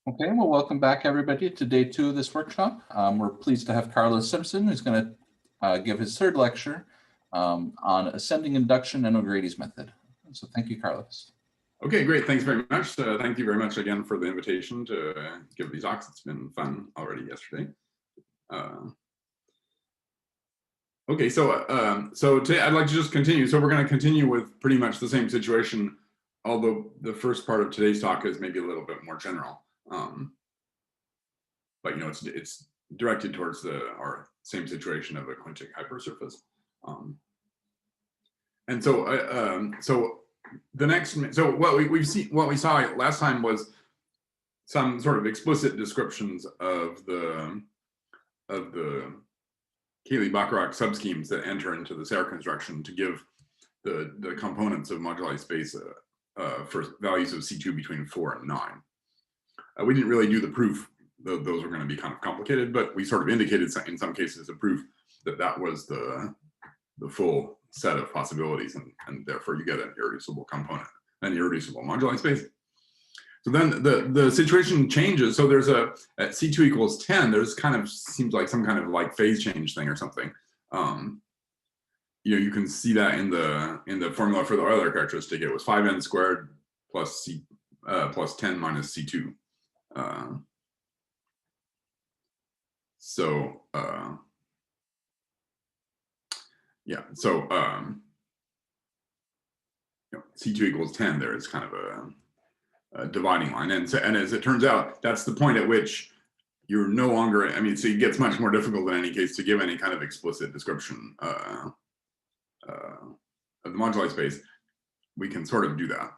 Okay, well, welcome back, everybody, to day 2 of this workshop. We're pleased to have Carlos Simpson, who's going to give his third lecture on ascending induction and O'Grady's method. So thank you, Carlos. Okay, great. Thanks very much. Thank you very much again for the invitation to give these talks. It's been fun already yesterday. Okay, so today I'd like to just continue. So we're going to continue with pretty much the same situation, although the first part of today's talk is maybe a little bit more general. But you know, it's directed towards our same situation of a quintic hypersurface. And so the next, so what we saw last time was some sort of explicit descriptions of the Cayley-Bacharach subschemes that enter into the Serre construction to give the components of moduli space for values of C2 between 4 and 9. We didn't really do the proof. Those were going to be kind of complicated, but we sort of indicated in some cases a proof that was the full set of possibilities, and therefore you get an irreducible component, an irreducible moduli space. So then the situation changes. So there's at C2 equals 10, there's kind of seems like some kind of like phase change thing or something. You know, you can see that in the formula for the Euler characteristic. It was 5n squared plus 10 minus C2. Yeah, so you know, C2 equals 10, there is kind of a dividing line. And as it turns out, that's the point at which you're no longer, I mean, so it gets much more difficult in any case to give any kind of explicit description of the moduli space. We can sort of do that.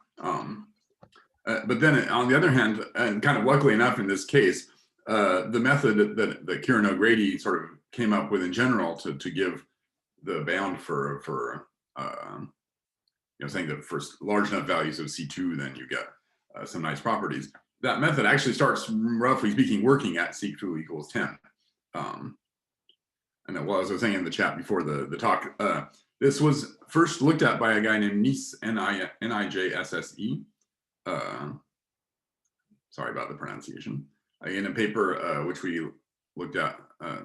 But then on the other hand, and kind of luckily enough in this case, the method that Kieran O'Grady sort of came up with in general to give the bound for you know, saying that for large enough values of C2, then you get some nice properties. That method actually starts, roughly speaking, working at C2 equals 10. And as I was saying in the chat before the talk, this was first looked at by a guy named Nisse, N-I-J-S-S-E. Sorry about the pronunciation. In a paper which we looked at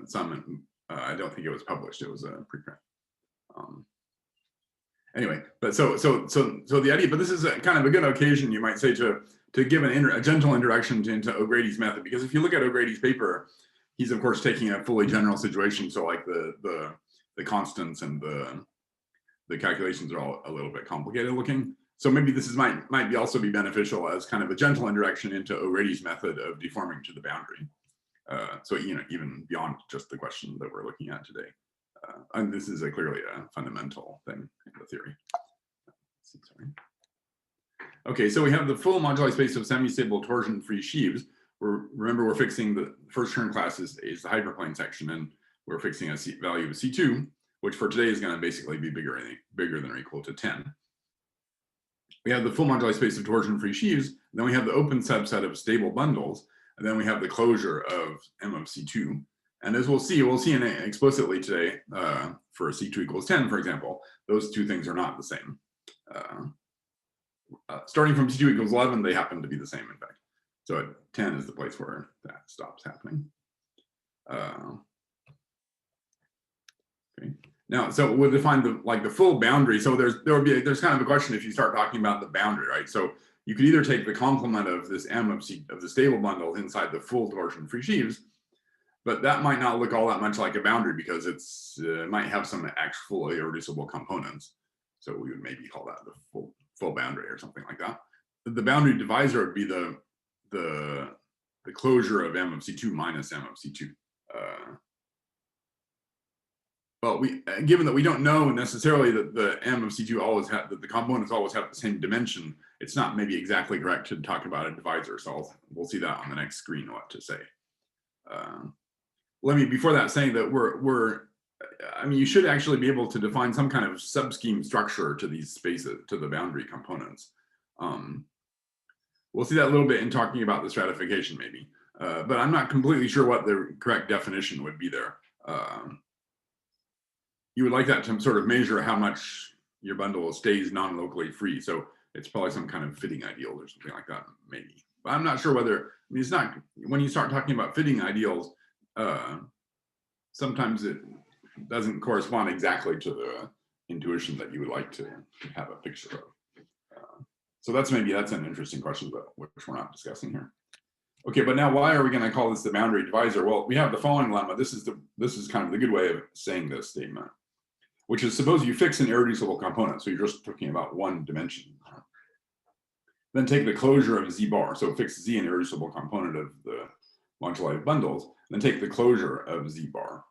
some, I don't think it was published. It was a preprint. Anyway, but so the idea, but this is kind of a good occasion, you might say, to give a gentle introduction into O'Grady's method, because if you look at O'Grady's paper, he's of course taking a fully general situation. So like the constants and the calculations are all a little bit complicated looking. So maybe this might also be beneficial as kind of a gentle introduction into O'Grady's method of deforming to the boundary. So you know, even beyond just the question that we're looking at today. And this is clearly a fundamental thing in the theory. Sorry. Okay, so we have the full moduli space of semi-stable torsion-free sheaves. Remember, we're fixing the first term class is the hyperplane section, and we're fixing a value of C2, which for today is going to basically be bigger than or equal to 10. We have the full moduli space of torsion-free sheaves. Then we have the open subset of stable bundles, and then we have the closure of M of C2. And as we'll see explicitly today for C2 equals 10, for example, those two things are not the same. Starting from C2 equals 11, they happen to be the same, in fact. So at 10 is the place where that stops happening. Okay. Now, so we'll define the full boundary. So there's kind of a question if you start talking about the boundary, right? So you could either take the complement of this M of the stable bundle inside the full torsion-free sheaves, but that might not look all that much like a boundary because it might have some actual irreducible components. So we would maybe call that the full boundary or something like that. The boundary divisor would be the closure of M of C2 minus M of C2. But given that we don't know necessarily that the M of C2 always have, that the components always have the same dimension, it's not maybe exactly correct to talk about a divisor. So we'll see that on the next screen what to say. Let me, before that, saying that I mean, you should actually be able to define some kind of sub-scheme structure to these spaces, to the boundary components. We'll see that a little bit in talking about the stratification maybe, but I'm not completely sure what the correct definition would be there. You would like that to sort of measure how much your bundle stays non-locally free. So it's probably some kind of fitting ideal or something like that, maybe. But I'm not sure whether, I mean, it's not, when you start talking about fitting ideals, sometimes it doesn't correspond exactly to the intuition that you would like to have a picture of. So that's an interesting question, but which we're not discussing here. Okay, but now why are we going to call this the boundary divisor? Well, we have the following lemma. This is kind of the good way of saying this statement, which is, suppose you fix an irreducible component. So you're just talking about one dimension. Then take the closure of z bar. So fix z, an irreducible component of the moduli of bundles. Then take the closure of z bar.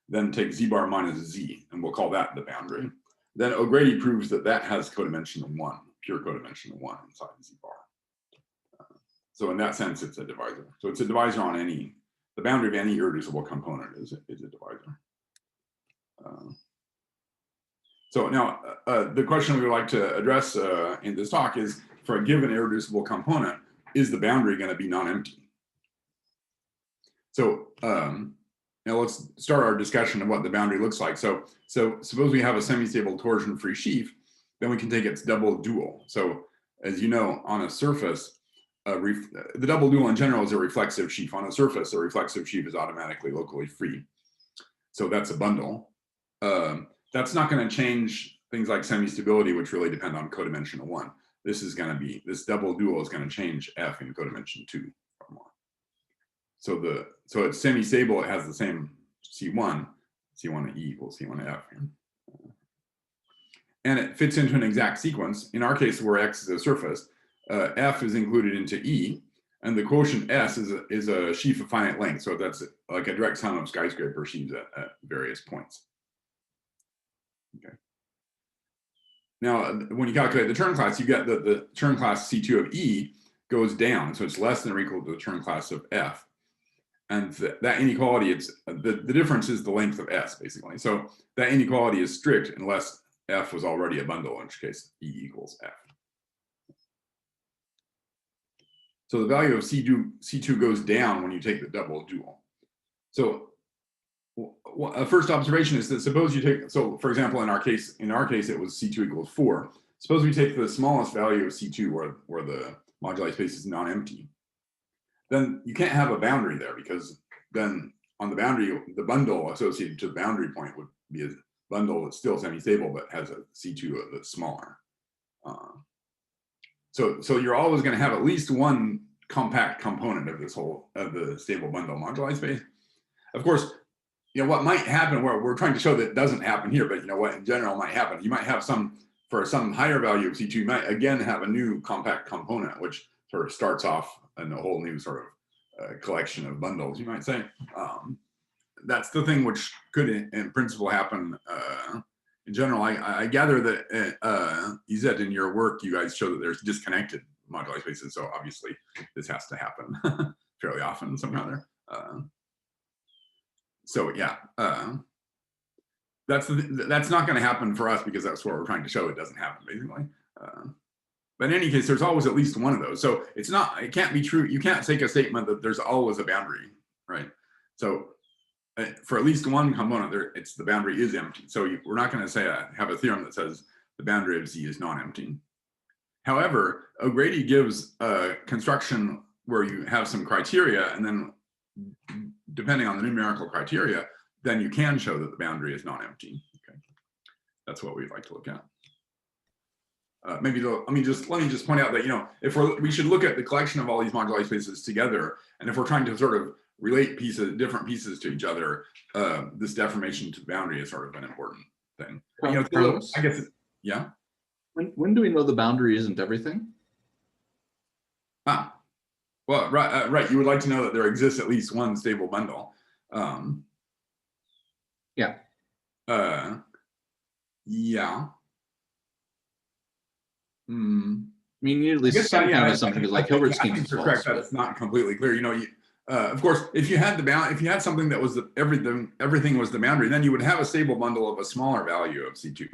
Then take z bar minus z, and we'll call that the boundary. Then O'Grady proves that that has codimension 1, pure codimension 1 inside z bar. So in that sense, it's a divisor. So it's a divisor on the boundary of any irreducible component is a divisor. So now the question we would like to address in this talk is, for a given irreducible component, is the boundary going to be non-empty? So now let's start our discussion of what the boundary looks like. So suppose we have a semi-stable torsion-free sheaf, then we can take its double dual. So as you know, on a surface, the double dual in general is a reflexive sheaf. On a surface, a reflexive sheaf is automatically locally free. So that's a bundle. That's not going to change things like semi-stability, which really depend on codimension 1. This double dual is going to change F in codimension 2 or more. So it's semi-stable, it has the same C1 to E equals C1 to F. And it fits into an exact sequence. In our case, where X is a surface, F is included into E, and the quotient S is a sheaf of finite length. So that's like a direct sum of skyscraper sheaves at various points. Okay. Now, when you calculate the Chern class, you get that the Chern class C2 of E goes down. So it's less than or equal to the Chern class of F. And that inequality, the difference is the length of S, basically. So that inequality is strict unless F was already a bundle, in which case E equals F. So the value of C2 goes down when you take the double dual. So a first observation is that suppose you take, so for example, in our case it was C2 equals 4. Suppose we take the smallest value of C2 where the moduli space is non-empty. Then you can't have a boundary there, because then on the boundary, the bundle associated to the boundary point would be a bundle that's still semi-stable but has a C2 that's smaller. So you're always going to have at least one compact component of the stable bundle moduli space. Of course, what might happen, where we're trying to show that it doesn't happen here, but what in general might happen, you might have for some higher value of C2, you might again have a new compact component, which sort of starts off in a whole new sort of collection of bundles, you might say. That's the thing which could in principle happen. In general, I gather that Izet, in your work, you guys show that there's disconnected moduli spaces. So obviously this has to happen fairly often somehow there. So yeah, that's not going to happen for us, because that's what we're trying to show. It doesn't happen, basically. But in any case, there's always at least one of those. So it can't be true. You can't take a statement that there's always a boundary, right? So for at least one component, the boundary is empty. So we're not going to have a theorem that says the boundary of Z is non-empty. However, O'Grady gives a construction where you have some criteria, and then depending on the numerical criteria, then you can show that the boundary is non-empty. Okay, that's what we'd like to look at. Let me just point out that if we should look at the collection of all these moduli spaces together, and if we're trying to sort of relate different pieces to each other, this deformation to the boundary is sort of an important thing. Carlos, I guess, yeah. When do we know the boundary isn't everything? Well, right. You would like to know that there exists at least one stable bundle. Yeah. Yeah. I mean, you need at least some kind of something, because like Hilbert's scheme is false. That's not completely clear. Of course, if you had something that was everything was the boundary, then you would have a stable bundle of a smaller value of C2.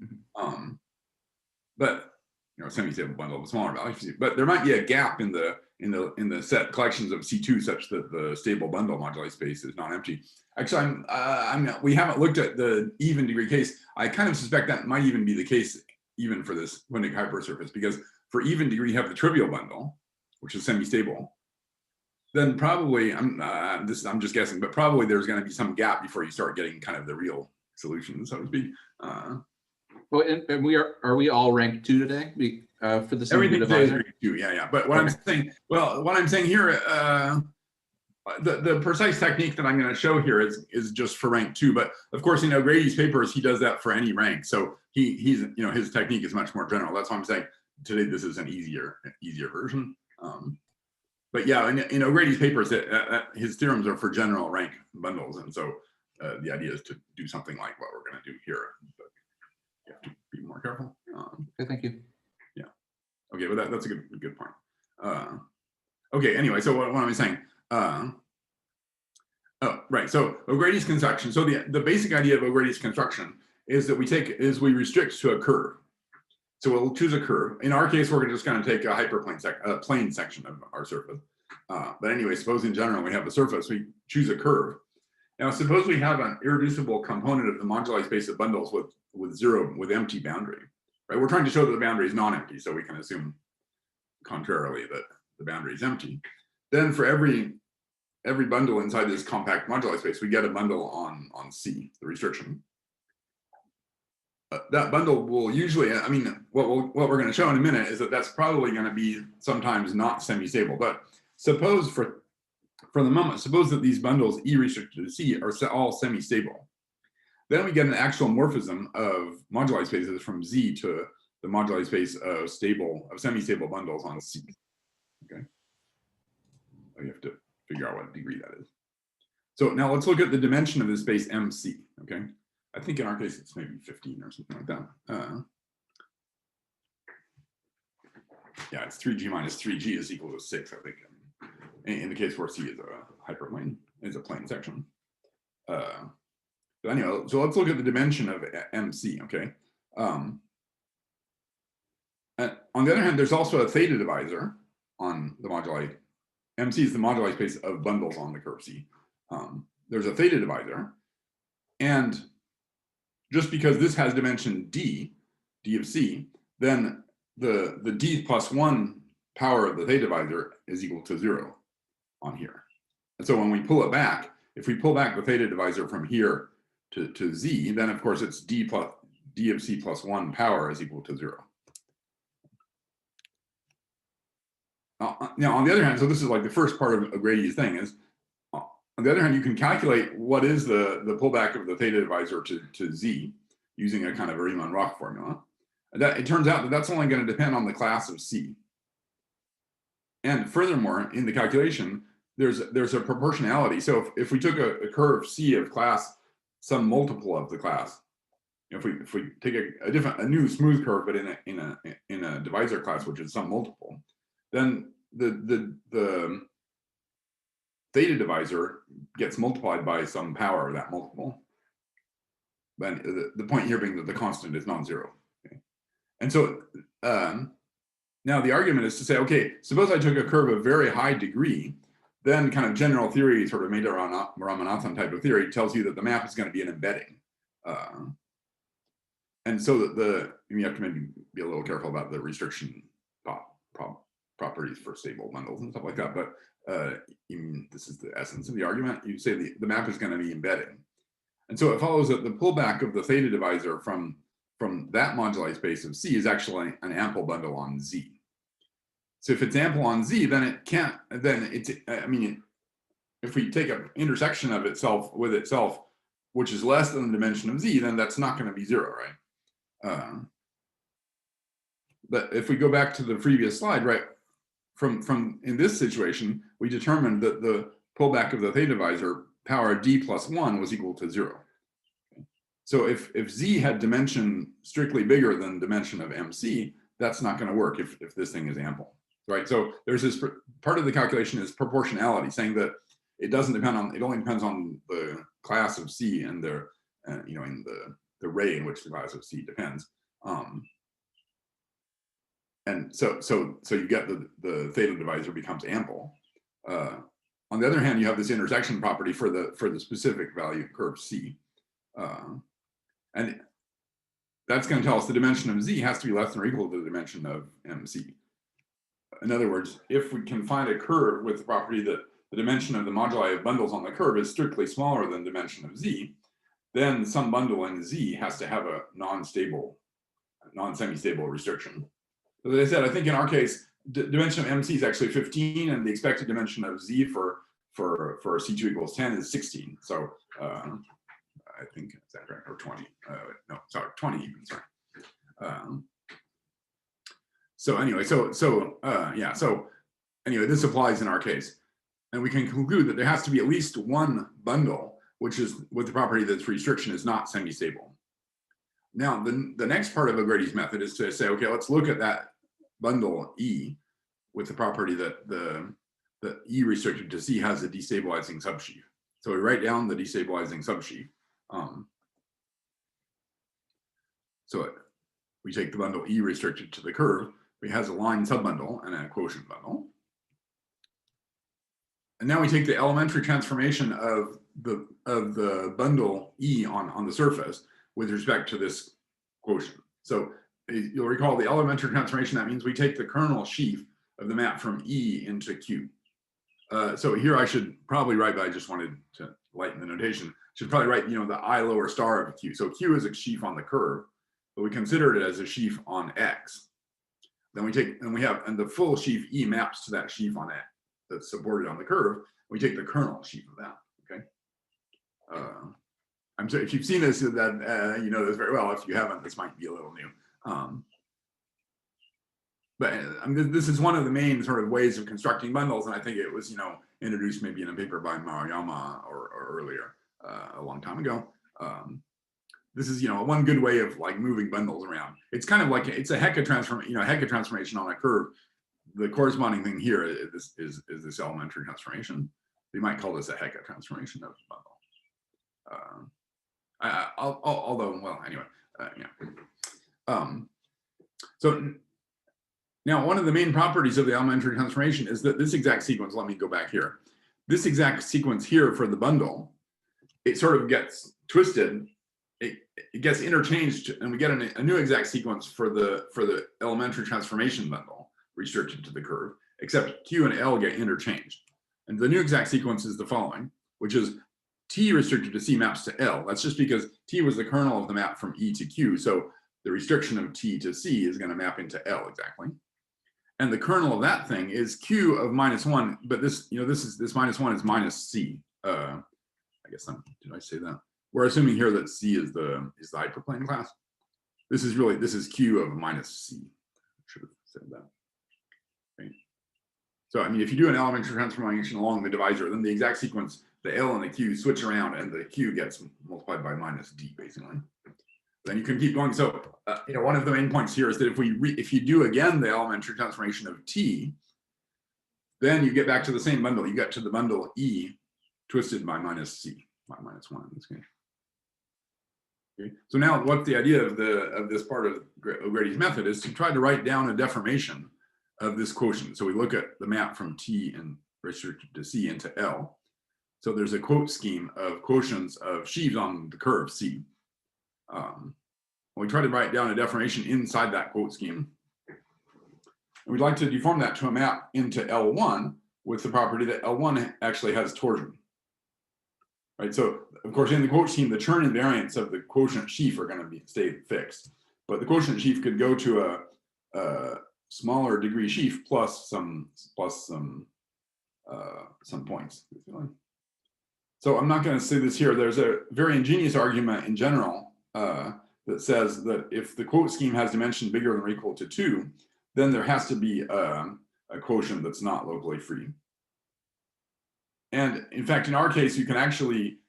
Mm-hmm. But semi-stable bundle of a smaller value. But there might be a gap in the set collections of C2 such that the stable bundle moduli space is non-empty. Actually, we haven't looked at the even degree case. I kind of suspect that might even be the case even for this Windig hypersurface, because for even degree you have the trivial bundle, which is semi-stable, then probably I'm just guessing, but probably there's going to be some gap before you start getting kind of the real solution, so to speak. Well, and are we all rank 2 today? For the Everything today is divisor? rank 2, yeah. But what Okay. what I'm saying here, the precise technique that I'm going to show here is just for rank 2. But of course, in O'Grady's papers, he does that for any rank. So he's his technique is much more general. That's why I'm saying today this is an easier version. But yeah, in O'Grady's papers, his theorems are for general rank bundles, and so the idea is to do something like what we're going to do here. But you have to be more careful. Okay, thank you. Yeah. Okay, but that's a good point. Okay. Anyway, so what am I saying? Oh, right. So O'Grady's construction. So the basic idea of O'Grady's construction is that we restrict to a curve. So we'll choose a curve. In our case, we're just going to take a hyperplane plane section of our surface. But anyway, suppose in general we have a surface, we choose a curve. Now, suppose we have an irreducible component of the moduli space of bundles with empty boundary. Right? We're trying to show that the boundary is non-empty, so we can assume contrarily that the boundary is empty. Then for every bundle inside this compact moduli space, we get a bundle on C, the restriction. That bundle will usually, I mean, what we're going to show in a minute is that that's probably going to be sometimes not semi-stable. But suppose for the moment, suppose that these bundles E restricted to C are all semi-stable. Then we get an actual morphism of moduli spaces from Z to the moduli space of semi-stable bundles on C. Okay. You have to figure out what degree that is. So now let's look at the dimension of this space MC. Okay. I think in our case it's maybe 15 or something like that. Yeah, it's 3G minus 3G is equal to 6, I think. In the case where C is a hyperplane, is a plane section. But anyway, so let's look at the dimension of MC, okay? And on the other hand, there's also a theta divisor on the moduli. MC is the moduli space of bundles on the curve C. There's a theta divisor. And just because this has dimension D of C, then the D plus 1 power of the theta divisor is equal to 0 on here. And so when we pull it back, if we pull back the theta divisor from here to Z, then of course it's D of C plus 1 power is equal to 0. Now, on the other hand, so this is like the first part of O'Grady's thing is, on the other hand, you can calculate what is the pullback of the theta divisor to Z using a kind of a Riemann-Roch formula. And it turns out that that's only going to depend on the class of C. And furthermore, in the calculation, there's a proportionality. So if we took a curve C of class some multiple of the class, if we take a new smooth curve but in a divisor class which is some multiple, then the theta divisor gets multiplied by some power of that multiple. But the point here being that the constant is non-zero. Okay? And so now the argument is to say, okay, suppose I took a curve of very high degree, then kind of general theory, sort of Ramanathan type of theory, tells you that the map is going to be an embedding. And so that you have to maybe be a little careful about the restriction properties for stable bundles and stuff like that. But this is the essence of the argument. You say the map is going to be embedding. And so it follows that the pullback of the theta divisor from that moduli space of C is actually an ample bundle on Z. So if it's ample on Z, then it can't, then it's, I mean, if we take an intersection of itself with itself, which is less than the dimension of Z, then that's not going to be 0, right? But if we go back to the previous slide, right, from in this situation, we determined that the pullback of the theta divisor power D plus 1 was equal to 0. So if Z had dimension strictly bigger than dimension of MC, that's not going to work if this thing is ample, right? So there's this part of the calculation is proportionality, saying that it doesn't depend on, it only depends on the class of C and the in the ray in which the class of C depends. And so you get the theta divisor becomes ample. On the other hand, you have this intersection property for the specific value curve C. And that's going to tell us the dimension of Z has to be less than or equal to the dimension of MC. in other words, if we can find a curve with the property that the dimension of the moduli of bundles on the curve is strictly smaller than the dimension of Z, then some bundle in Z has to have a non-stable, non-semi-stable restriction. So as I said, I think in our case, dimension of MC is actually 15, and the expected dimension of Z for C2 equals 10 is 16. So I think is that right, or 20? No, sorry, 20 even. Sorry. So anyway, yeah. So anyway, this applies in our case, and we can conclude that there has to be at least one bundle which is with the property that its restriction is not semi-stable. Now, the next part of O'Grady's method is to say, okay, let's look at that bundle E with the property that the E restricted to C has a destabilizing subsheaf. So we write down the destabilizing subsheaf. We take the bundle E restricted to the curve. It has a line subbundle and a quotient bundle. And now we take the elementary transformation of the bundle E on the surface with respect to this quotient. So you'll recall the elementary transformation, that means we take the kernel sheaf of the map from E into Q. So here I should probably write, but I just wanted to lighten the notation, should probably write, the I lower star of Q. So Q is a sheaf on the curve, but we consider it as a sheaf on X. Then we take, and the full sheaf E maps to that sheaf on X that's supported on the curve. We take the kernel sheaf of that, okay? I'm sorry, if you've seen this, that you know this very well. If you haven't, this might be a little new. But this is one of the main sort of ways of constructing bundles, and I think it was, introduced maybe in a paper by Maruyama or earlier, a long time ago. This is, one good way of like moving bundles around. It's kind of like it's a Hecke transformation on a curve. The corresponding thing here is this elementary transformation. You might call this a Hecke transformation of the bundle. Although, well, anyway, yeah. So now one of the main properties of the elementary transformation is that this exact sequence, let me go back here. This exact sequence here for the bundle, it sort of gets twisted. It gets interchanged, and we get a new exact sequence for the elementary transformation bundle restricted to the curve, except Q and L get interchanged. And the new exact sequence is the following, which is T restricted to C maps to L. That's just because T was the kernel of the map from E to Q. So the restriction of T to C is going to map into L exactly. And the kernel of that thing is Q of -1, but this -1 is minus C. I guess did I say that? We're assuming here that C is the hyperplane class. This is Q of minus C. Should have said that. Okay. So I mean, if you do an elementary transformation along the divisor, then the exact sequence, the L and the Q switch around, and the Q gets multiplied by minus D basically. Then you can keep going. So one of the main points here is that if you do again the elementary transformation of T, then you get back to the same bundle. You get to the bundle E twisted by minus C, by -1 in this case. Okay. So now what's the idea of this part of O'Grady's method is to try to write down a deformation of this quotient. So we look at the map from T and restricted to C into L. So there's a quote scheme of quotients of sheaves on the curve C. We try to write down a deformation inside that quote scheme. And we'd like to deform that to a map into L1 with the property that L1 actually has torsion. Right, so of course in the quotient scheme, the Chern invariants of the quotient sheaf are going to stay fixed, but the quotient sheaf could go to a smaller degree sheaf plus some points. So I'm not going to say this here. There's a very ingenious argument in general that says that if the quote scheme has dimension bigger than or equal to 2, then there has to be a quotient that's not locally free. And in fact, in our case, you can actually,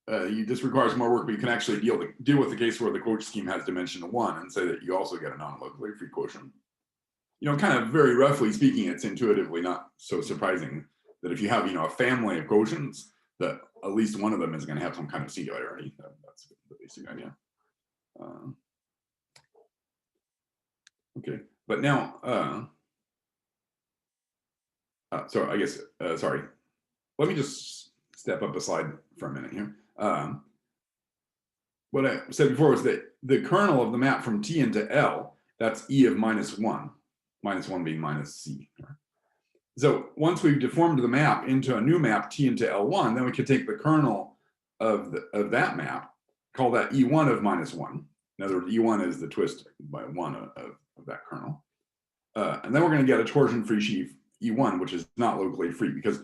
this requires more work, but you can actually deal with the case where the quotient scheme has dimension 1 and say that you also get a non-locally free quotient. Kind of very roughly speaking, it's intuitively not so surprising that if you have, a family of quotients, that at least one of them is going to have some kind of singularity. That's the basic idea. Okay, but now, so I guess, sorry. Let me just step up a slide for a minute here. What I said before was that the kernel of the map from T into L, that's E of -1. -1 being minus C. So once we've deformed the map into a new map T into L1, then we could take the kernel of that map, call that E1 of -1. In other words, E1 is the twist by 1 of that kernel. And then we're going to get a torsion-free sheaf E1, which is not locally free, because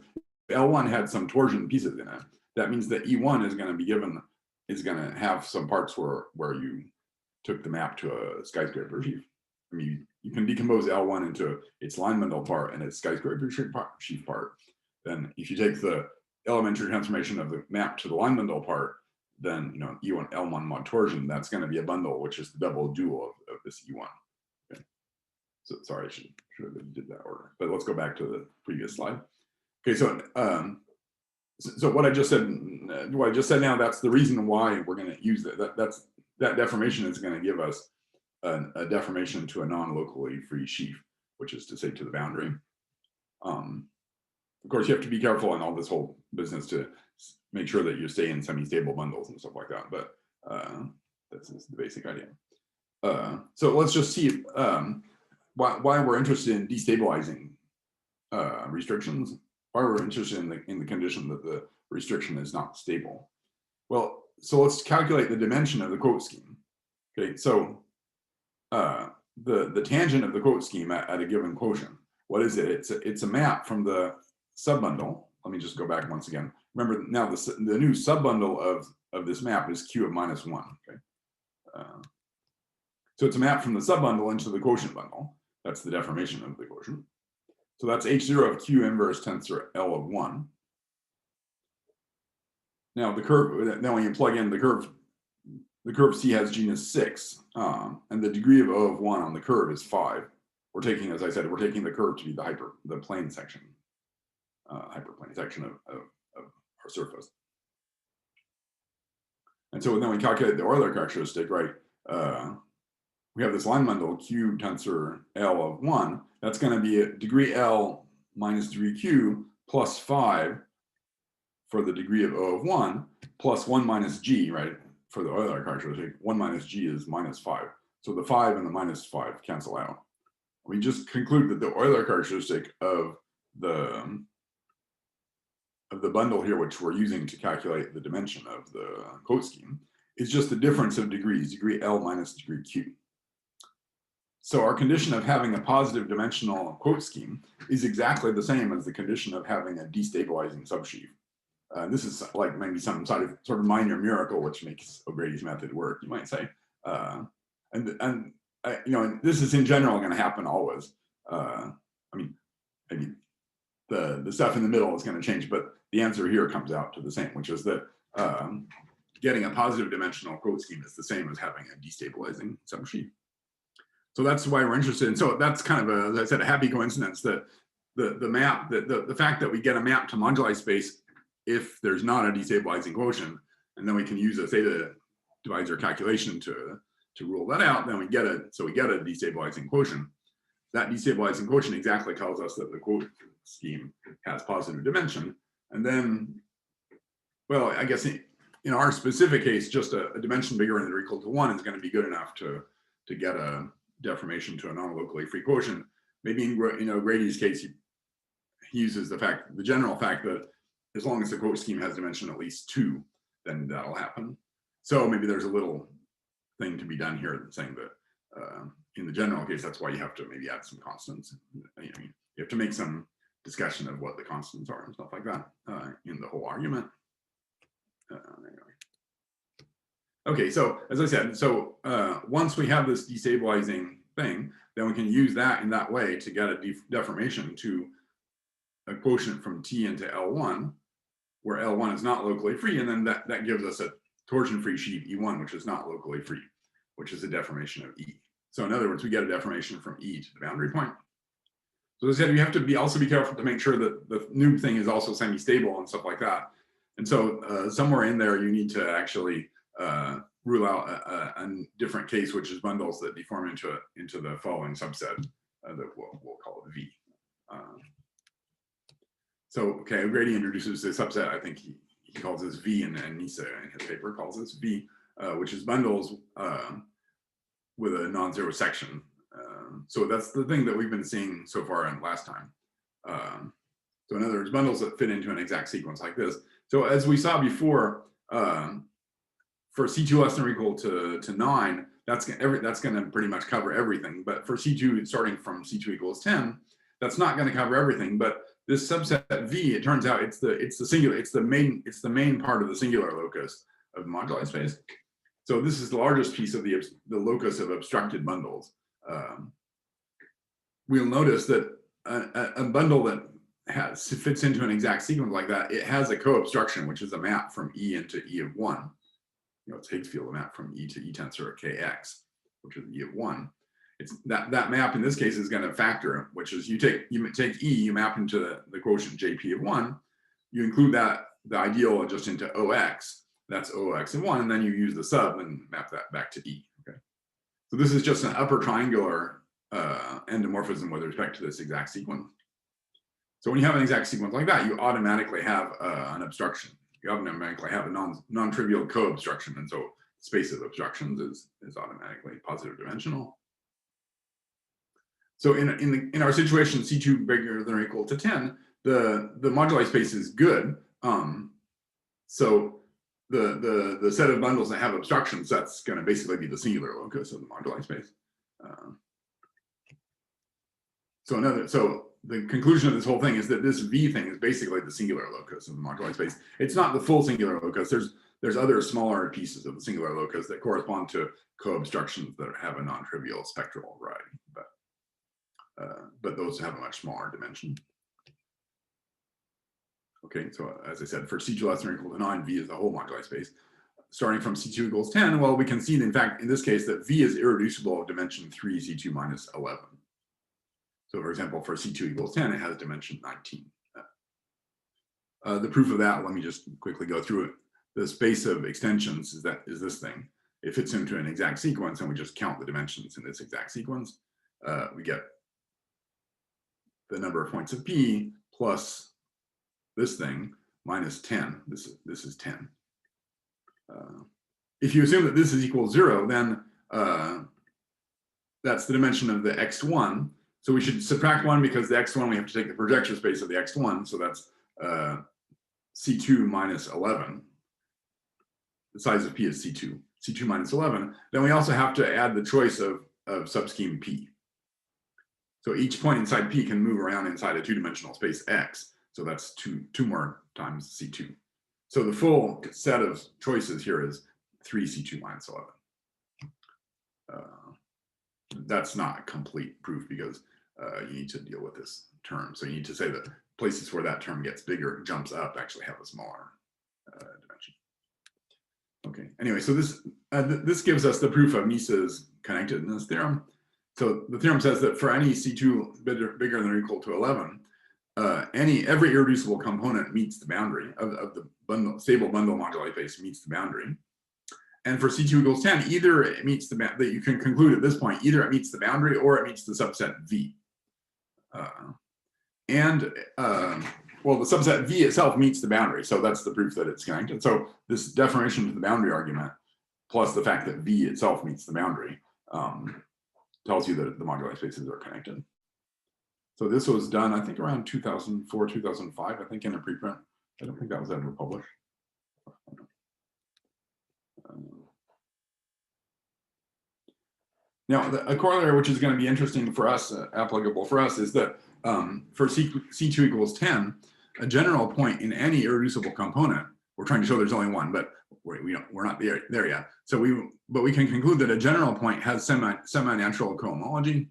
if L1 had some torsion pieces in it, that means that E1 is going to be have some parts where you took the map to a skyscraper sheaf. I mean, you can decompose L1 into its line bundle part and its skyscraper sheaf part. Then if you take the elementary transformation of the map to the line bundle part, then E1 L1 mod torsion, that's going to be a bundle, which is the double dual of this E1. Okay. So sorry, I should have did that order. But let's go back to the previous slide. Okay, so what I just said now, that's the reason why we're going to use that deformation is going to give us a deformation to a non-locally free sheaf, which is to say to the boundary. Of course, you have to be careful in all this whole business to make sure that you stay in semi-stable bundles and stuff like that, but that's the basic idea. So let's just see why we're interested in destabilizing restrictions, why we're interested in the condition that the restriction is not stable. Well, so let's calculate the dimension of the quote scheme. Okay, so the tangent of the quote scheme at a given quotient, what is it? It's a map from the subbundle. Let me just go back once again. Remember now the new subbundle of this map is Q of -1. Okay, so it's a map from the subbundle into the quotient bundle. That's the deformation of the quotient. So that's H0 of Q inverse tensor L of 1. Now the curve. Then when you plug in the curve C has genus 6, and the degree of O of 1 on the curve is 5. We're taking, as I said, we're taking the curve to be the plane section, hyperplane section of our surface. And so then we calculate the Euler characteristic, right? We have this line bundle Q tensor L of 1. That's going to be a degree L minus degree Q plus 5 for the degree of O of 1 plus 1 minus G, right? For the Euler characteristic, 1 minus G is -5. So the 5 and the -5 cancel out. We just conclude that the Euler characteristic of the bundle here, which we're using to calculate the dimension of the quote scheme, is just the difference of degrees, degree L minus degree Q. So our condition of having a positive dimensional quote scheme is exactly the same as the condition of having a destabilizing subsheaf. This is like maybe some sort of minor miracle which makes O'Grady's method work, you might say. And this is in general going to happen always. I mean, maybe the stuff in the middle is going to change, but the answer here comes out to the same, which is that getting a positive dimensional quote scheme is the same as having a destabilizing subsheaf. So that's why we're interested in. So that's kind of as I said, a happy coincidence that the map, the fact that we get a map to moduli space if there's not a destabilizing quotient, and then we can use a theta divisor calculation to rule that out. Then we get a destabilizing quotient. That destabilizing quotient exactly tells us that the quote scheme has positive dimension. And then, well, I guess in our specific case, just a dimension bigger than or equal to 1 is going to be good enough to get a deformation to a non-locally free quotient. Maybe in O'Grady's case, he uses the general fact that as long as the quote scheme has dimension at least 2, then that'll happen. So maybe there's a little thing to be done here saying that in the general case, that's why you have to maybe add some constants. You have to make some discussion of what the constants are and stuff like that in the whole argument. Anyway. Okay, so as I said, so once we have this destabilizing thing, then we can use that in that way to get a deformation to a quotient from T into L1, where L1 is not locally free, and then that gives us a torsion-free sheaf E1, which is not locally free, which is a deformation of E. So in other words, we get a deformation from E to the boundary point. So as I said, you have to also be careful to make sure that the new thing is also semi-stable and stuff like that. And so somewhere in there, you need to actually rule out a different case, which is bundles that deform into the following subset that we'll call it V. So, okay, O'Grady introduces a subset. I think he calls this V, and Nissa in his paper calls this V, which is bundles with a non-zero section. So that's the thing that we've been seeing so far and last time. So in other words, bundles that fit into an exact sequence like this. So as we saw before, for C2 less than or equal to 9, that's going to pretty much cover everything. But for C2 starting from C2 equals 10, that's not going to cover everything. But this subset V, it turns out it's the main part of the singular locus of the moduli space. So this is the largest piece of the locus of obstructed bundles. We'll notice that a bundle that fits into an exact sequence like that, it has a co-obstruction, which is a map from E into E of 1. It's Higgs field, a map from E to E tensor of Kx, which is E of 1. It's that map in this case is going to factor, which is you take E, you map into the quotient JP of 1, you include the ideal just into OX, that's OX of 1, and then you use the sub and map that back to E. Okay, so this is just an upper triangular endomorphism with respect to this exact sequence. So when you have an exact sequence like that, you automatically have an obstruction. You automatically have a non-trivial co-obstruction, and so space of obstructions is automatically positive dimensional. So in our situation, C2 bigger than or equal to 10, the moduli space is good. So the set of bundles that have obstructions, that's going to basically be the singular locus of the moduli space. So the conclusion of this whole thing is that this V thing is basically the singular locus of the moduli space. It's not the full singular locus. There's other smaller pieces of the singular locus that correspond to co-obstructions that have a non-trivial spectral variety, but those have a much smaller dimension. Okay, so as I said, for C2 less than or equal to 9, V is the whole moduli space. Starting from C2 equals 10, well, we can see, in fact, in this case, that V is irreducible of dimension 3, C2 minus 11. So for example, for C2 equals 10, it has dimension 19. The proof of that, let me just quickly go through it. The space of extensions is this thing. It fits into an exact sequence, and we just count the dimensions in this exact sequence. We get the number of points of P plus this thing minus 10. This is 10. If you assume that this is equal to 0, then that's the dimension of the x1. So we should subtract 1 because the x1, we have to take the projector space of the x1. So that's C2 minus 11. The size of P is C2. C2 minus 11. Then we also have to add the choice of subscheme P. So each point inside P can move around inside a two-dimensional space X. So that's two more times C2. So the full set of choices here is 3 C2 minus 11. That's not a complete proof because you need to deal with this term. So you need to say that places where that term gets bigger, jumps up, actually have a smaller dimension. Okay, anyway, so this gives us the proof of Nissa's connectedness theorem. So the theorem says that for any C2 bigger than or equal to 11, every irreducible component meets the boundary of the stable bundle moduli space meets the boundary. And for C2 equals 10, either it meets that you can conclude at this point, either it meets the boundary or it meets the subset V. Well, the subset V itself meets the boundary, so that's the proof that it's connected. So this deformation to the boundary argument, plus the fact that V itself meets the boundary, tells you that the moduli spaces are connected. So this was done, I think, around 2004, 2005, I think, in a preprint. I don't think that was ever published. Now, a corollary which is going to be interesting for us, applicable for us, is that for C2 equals 10, a general point in any irreducible component, we're trying to show there's only one, but we're not there yet. So we can conclude that a general point has semi-natural cohomology,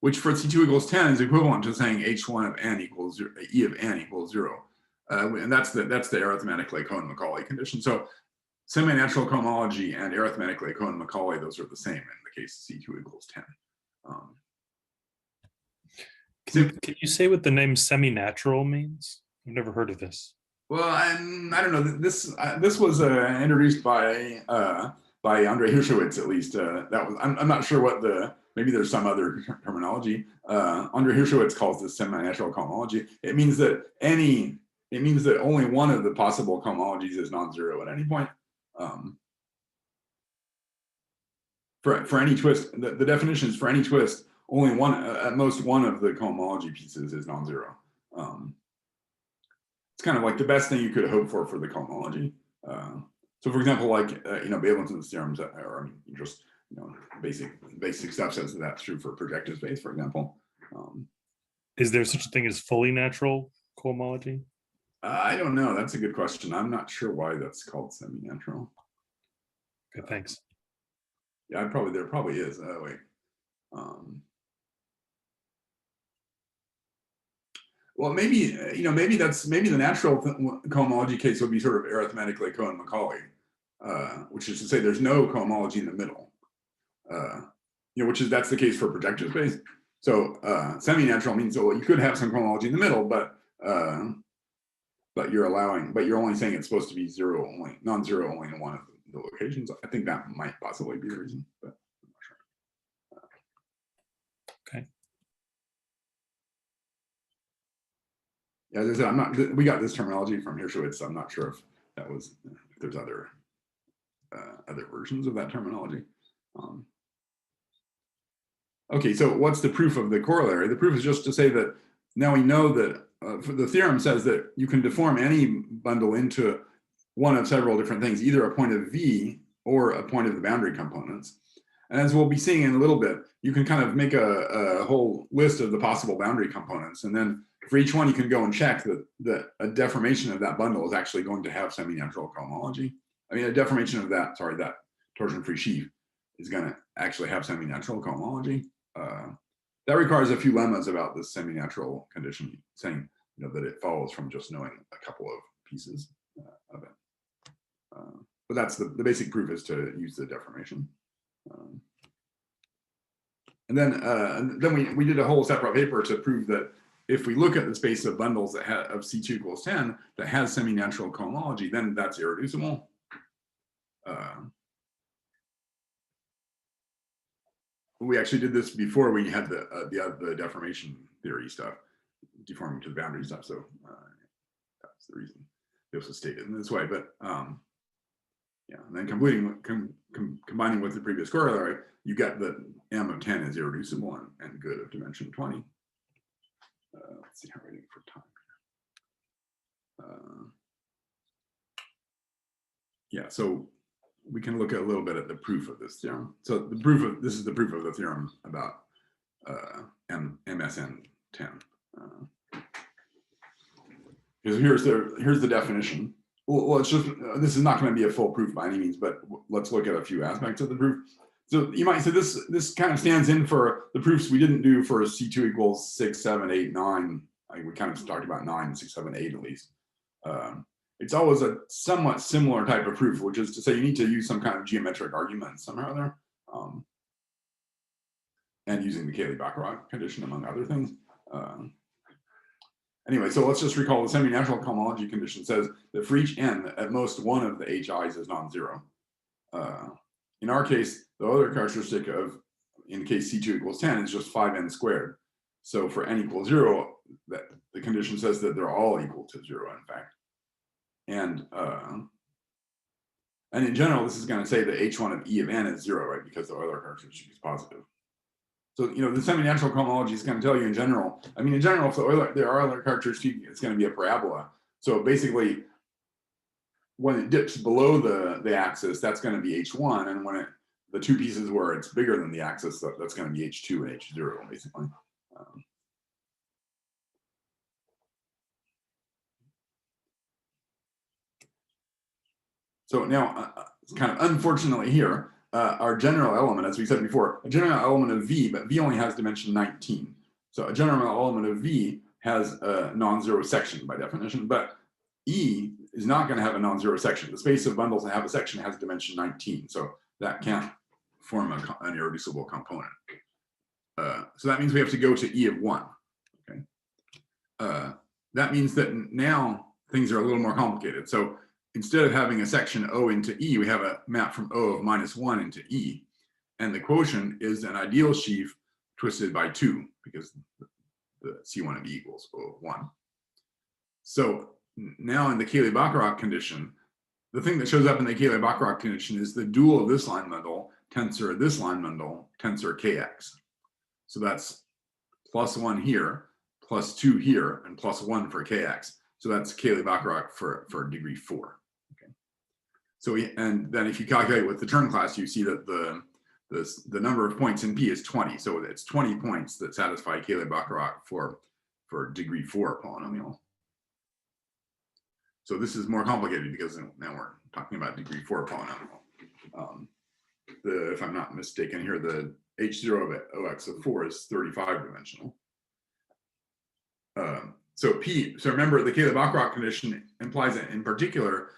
which for C2 equals 10 is equivalent to saying H1 of n equals 0, E of n equals 0. And that's the arithmetically Cohen-Macaulay condition. So semi-natural cohomology and arithmetically Cohen-Macaulay, those are the same in the case C2 equals 10. Can you say what the name semi-natural means? I've never heard of this. Well, I don't know. This was introduced by Andrei Hirschowitz, at least. I'm not sure what maybe there's some other terminology. Andrei Hirschowitz calls this semi-natural cohomology. It means that only one of the possible cohomologies is non-zero at any point. for any twist, the definition is for any twist, only one, at most one of the cohomology pieces is non-zero. It's kind of like the best thing you could hope for the cohomology. So for example, like, Bailin's theorems, or I mean, just, basic stuff says that that's true for projective space, for example. Is there such a thing as fully natural cohomology? I don't know. That's a good question. I'm not sure why that's called semi-natural. Okay, thanks. Yeah, there probably is. Oh, wait. Well, maybe, maybe the natural cohomology case would be sort of arithmetically Cohen-Macaulay, which is to say there's no cohomology in the middle, that's the case for projective space. So semi-natural means, well, you could have some cohomology in the middle, but you're only saying it's supposed to be non-zero only in one of the locations. I think that might possibly be the reason, but I'm not sure. Okay. Yeah, as I said, we got this terminology from Hirschowitz. I'm not sure if there's other versions of that terminology. Okay, so what's the proof of the corollary? The proof is just to say that now we know that the theorem says that you can deform any bundle into one of several different things, either a point of V or a point of the boundary components. And as we'll be seeing in a little bit, you can kind of make a whole list of the possible boundary components. And then for each one, you can go and check that a deformation of that bundle is actually going to have semi-natural cohomology. I mean, a deformation of that torsion-free sheaf is going to actually have semi-natural cohomology. That requires a few lemmas about this semi-natural condition, saying that it follows from just knowing a couple of pieces of it. But that's the basic proof, is to use the deformation. And then we did a whole separate paper to prove that if we look at the space of bundles that of C2 equals 10 that has semi-natural cohomology, then that's irreducible. We actually did this before we had the deformation theory stuff, deforming to the boundary stuff. So that's the reason it was stated in this way. But yeah, and then combining with the previous corollary, you get that M of 10 is irreducible and good of dimension 20. Let's see how we're doing for time. Yeah, so we can look a little bit at the proof of this theorem. So this is the proof of the theorem about MSN 10. Here's the definition. Well, it's just, this is not going to be a full proof by any means, but let's look at a few aspects of the proof. So you might say this kind of stands in for the proofs we didn't do for C2 equals 6, 7, 8, 9. We kind of talked about 9, 6, 7, 8 at least. It's always a somewhat similar type of proof, which is to say you need to use some kind of geometric argument somehow there, and using the Cayley-Baccarat condition, among other things. Anyway, so let's just recall the semi-natural cohomology condition says that for each n, at most one of the HIs is non-zero. In our case, the Euler characteristic in case C2 equals 10 is just 5n squared. So for n equals 0, the condition says that they're all equal to 0, in fact. And in general, this is going to say that H1 of E of n is 0, right? Because the Euler characteristic is positive. So, the semi-natural cohomology is going to tell you in general. I mean, in general, if the Euler characteristic is going to be a parabola. So basically, when it dips below the axis, that's going to be H1. And when the two pieces where it's bigger than the axis, that's going to be H2 and H0, basically. So now, kind of unfortunately here, our general element, as we said before, a general element of V, but V only has dimension 19. So a general element of V has a non-zero section by definition, but E is not going to have a non-zero section. The space of bundles that have a section has dimension 19, so that can't form an irreducible component. So that means we have to go to E of 1. Okay. That means that now things are a little more complicated. So instead of having a section O into E, we have a map from O of -1 into E. And the quotient is an ideal sheaf twisted by 2, because the C1 of E equals O of 1. So now in the Cayley-Baccarat condition, the thing that shows up in the Cayley-Baccarat condition is the dual of this line bundle tensor this line bundle, tensor kx. So that's +1 here, +2 here, and +1 for kx. So that's Cayley-Bacharach for degree 4. Okay. So and then if you calculate with the term class, you see that the number of points in P is 20. So it's 20 points that satisfy Cayley-Bacharach for degree 4 polynomial. So this is more complicated because now we're talking about degree 4 polynomial. If I'm not mistaken here, the H0 of OX of 4 is 35 dimensional. So remember the Cayley-Bacharach condition implies that in particular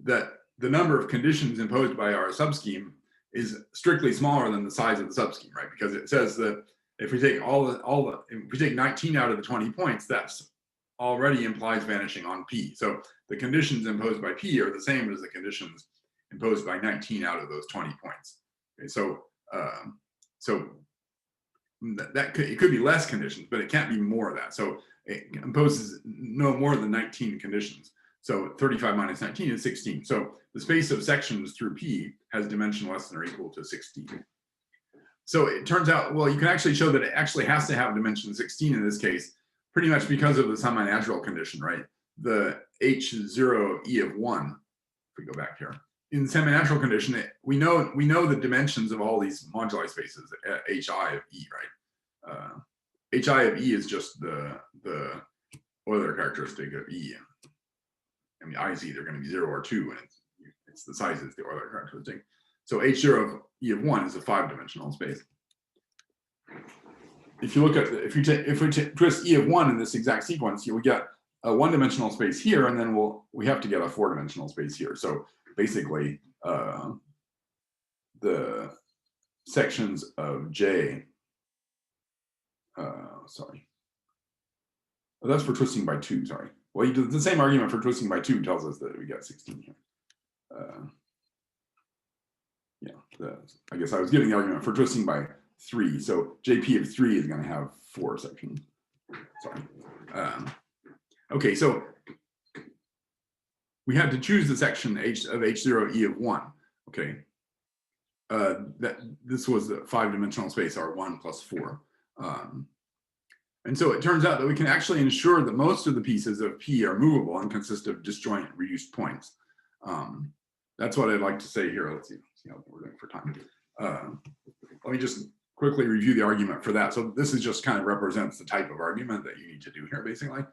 that the number of conditions imposed by our subscheme is strictly smaller than the size of the subscheme, right? Because it says that if we take if we take 19 out of the 20 points, that's already implies vanishing on P. So the conditions imposed by P are the same as the conditions imposed by 19 out of those 20 points. Okay, so it could be less conditions, but it can't be more of that. So it imposes no more than 19 conditions. So 35 minus 19 is 16. So the space of sections through P has dimension less than or equal to 16. So it turns out, well, you can actually show that it actually has to have dimension 16 in this case, pretty much because of the semi-natural condition, right? The H0 of E of 1, if we go back here. In the semi-natural condition, we know the dimensions of all these moduli spaces, HI of E, right? HI of E is just the Euler characteristic of E. I mean, I is either going to be 0 or 2, and it's the size is the Euler characteristic. So H0 of E of 1 is a 5-dimensional space. If you look at if we twist E of 1 in this exact sequence, you will get a 1-dimensional space here, and then we have to get a 4-dimensional space here. So basically, the sections of J. Sorry. Oh, that's for twisting by 2. Sorry. Well, the same argument for twisting by 2 tells us that we get 16 here. Yeah, I guess I was giving the argument for twisting by 3. So JP of 3 is going to have 4 sections. Sorry. Okay, so we had to choose the section H of H0 E of 1. Okay. This was the 5-dimensional space R1 plus 4. And so it turns out that we can actually ensure that most of the pieces of P are movable and consist of disjoint reduced points. That's what I'd like to say here. Let's see how we're doing for time. Let me just quickly review the argument for that. So this is just kind of represents the type of argument that you need to do here, basically.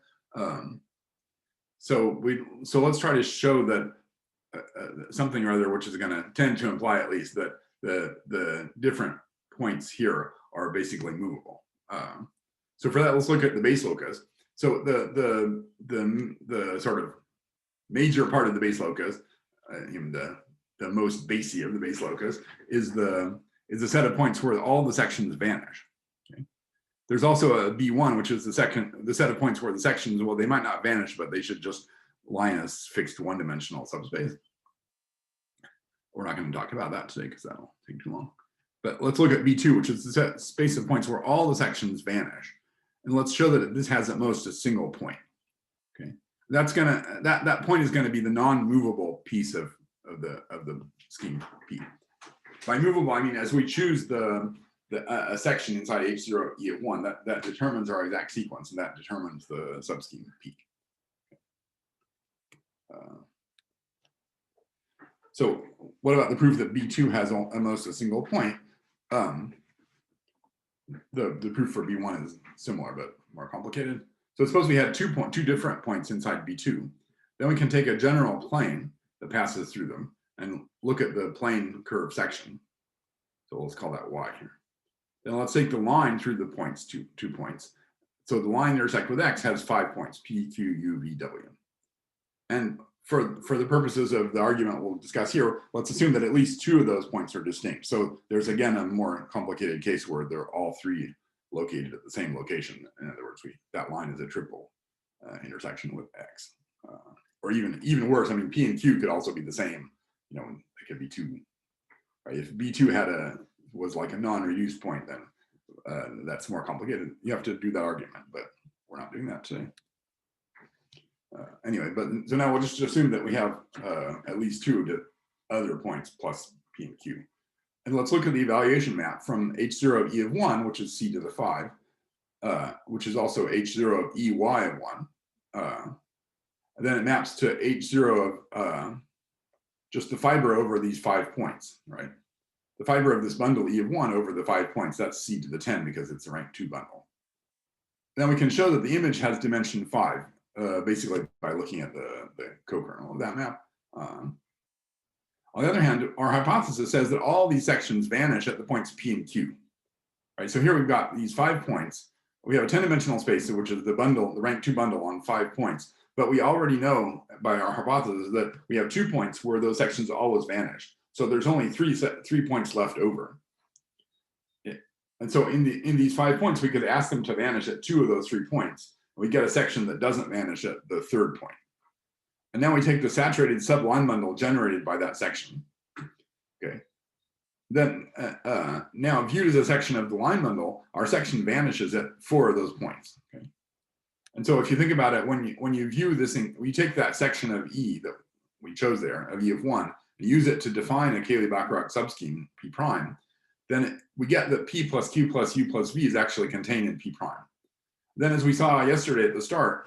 So let's try to show that something or other, which is going to tend to imply at least that the different points here are basically movable. So for that, let's look at the base locus. So the sort of major part of the base locus, even the most basey of the base locus, is the set of points where all the sections vanish. Okay? There's also a B1, which is the set of points where the sections, well, they might not vanish, but they should just lie in a fixed 1-dimensional subspace. We're not going to talk about that today because that'll take too long. But let's look at B2, which is the space of points where all the sections vanish. And let's show that this has at most a single point. Okay, that point is going to be the non-movable piece of the scheme P. By movable, I mean as we choose a section inside H0 E of 1, that determines our exact sequence, and that determines the subscheme P. So what about the proof that B2 has almost a single point? The proof for B1 is similar but more complicated. So suppose we had two different points inside B2. Then we can take a general plane that passes through them and look at the plane curve section. So let's call that Y here. Then let's take the line through the points, two points. So the line intersect with X has 5 points, P, Q, U, V, W. And for the purposes of the argument we'll discuss here, let's assume that at least 2 of those points are distinct. So there's again a more complicated case where they're all 3 located at the same location. In other words, that line is a triple intersection with X. Or even worse, I mean, P and Q could also be the same. You know, it could be 2. Right? If B2 was like a non-reduced point, then that's more complicated. You have to do that argument, but we're not doing that today. Anyway, so now we'll just assume that we have at least 2 other points plus P and Q. And let's look at the evaluation map from H0 of E of 1, which is C to the 5, which is also H0 of EY of 1. And then it maps to H0 of just the fiber over these 5 points, right? The fiber of this bundle E of 1 over the 5 points, that's C to the 10 because it's a rank 2 bundle. Then we can show that the image has dimension 5, basically by looking at the co-kernel of that map. On the other hand, our hypothesis says that all these sections vanish at the points P and Q. Right? So here we've got these 5 points. We have a 10-dimensional space, which is the bundle, the rank 2 bundle on 5 points. But we already know by our hypothesis that we have 2 points where those sections always vanish. So there's only 3 points left over. And so in these 5 points, we could ask them to vanish at 2 of those 3 points. We get a section that doesn't vanish at the 3rd point. And then we take the saturated subline bundle generated by that section. Okay. Then now viewed as a section of the line bundle, our section vanishes at 4 of those points. Okay. And so if you think about it, when you view this thing, we take that section of E that we chose there, of E of 1, and use it to define a Cayley-Blackrock subscheme, P prime, then we get that P plus Q plus U plus V is actually contained in P prime. Then as we saw yesterday at the start,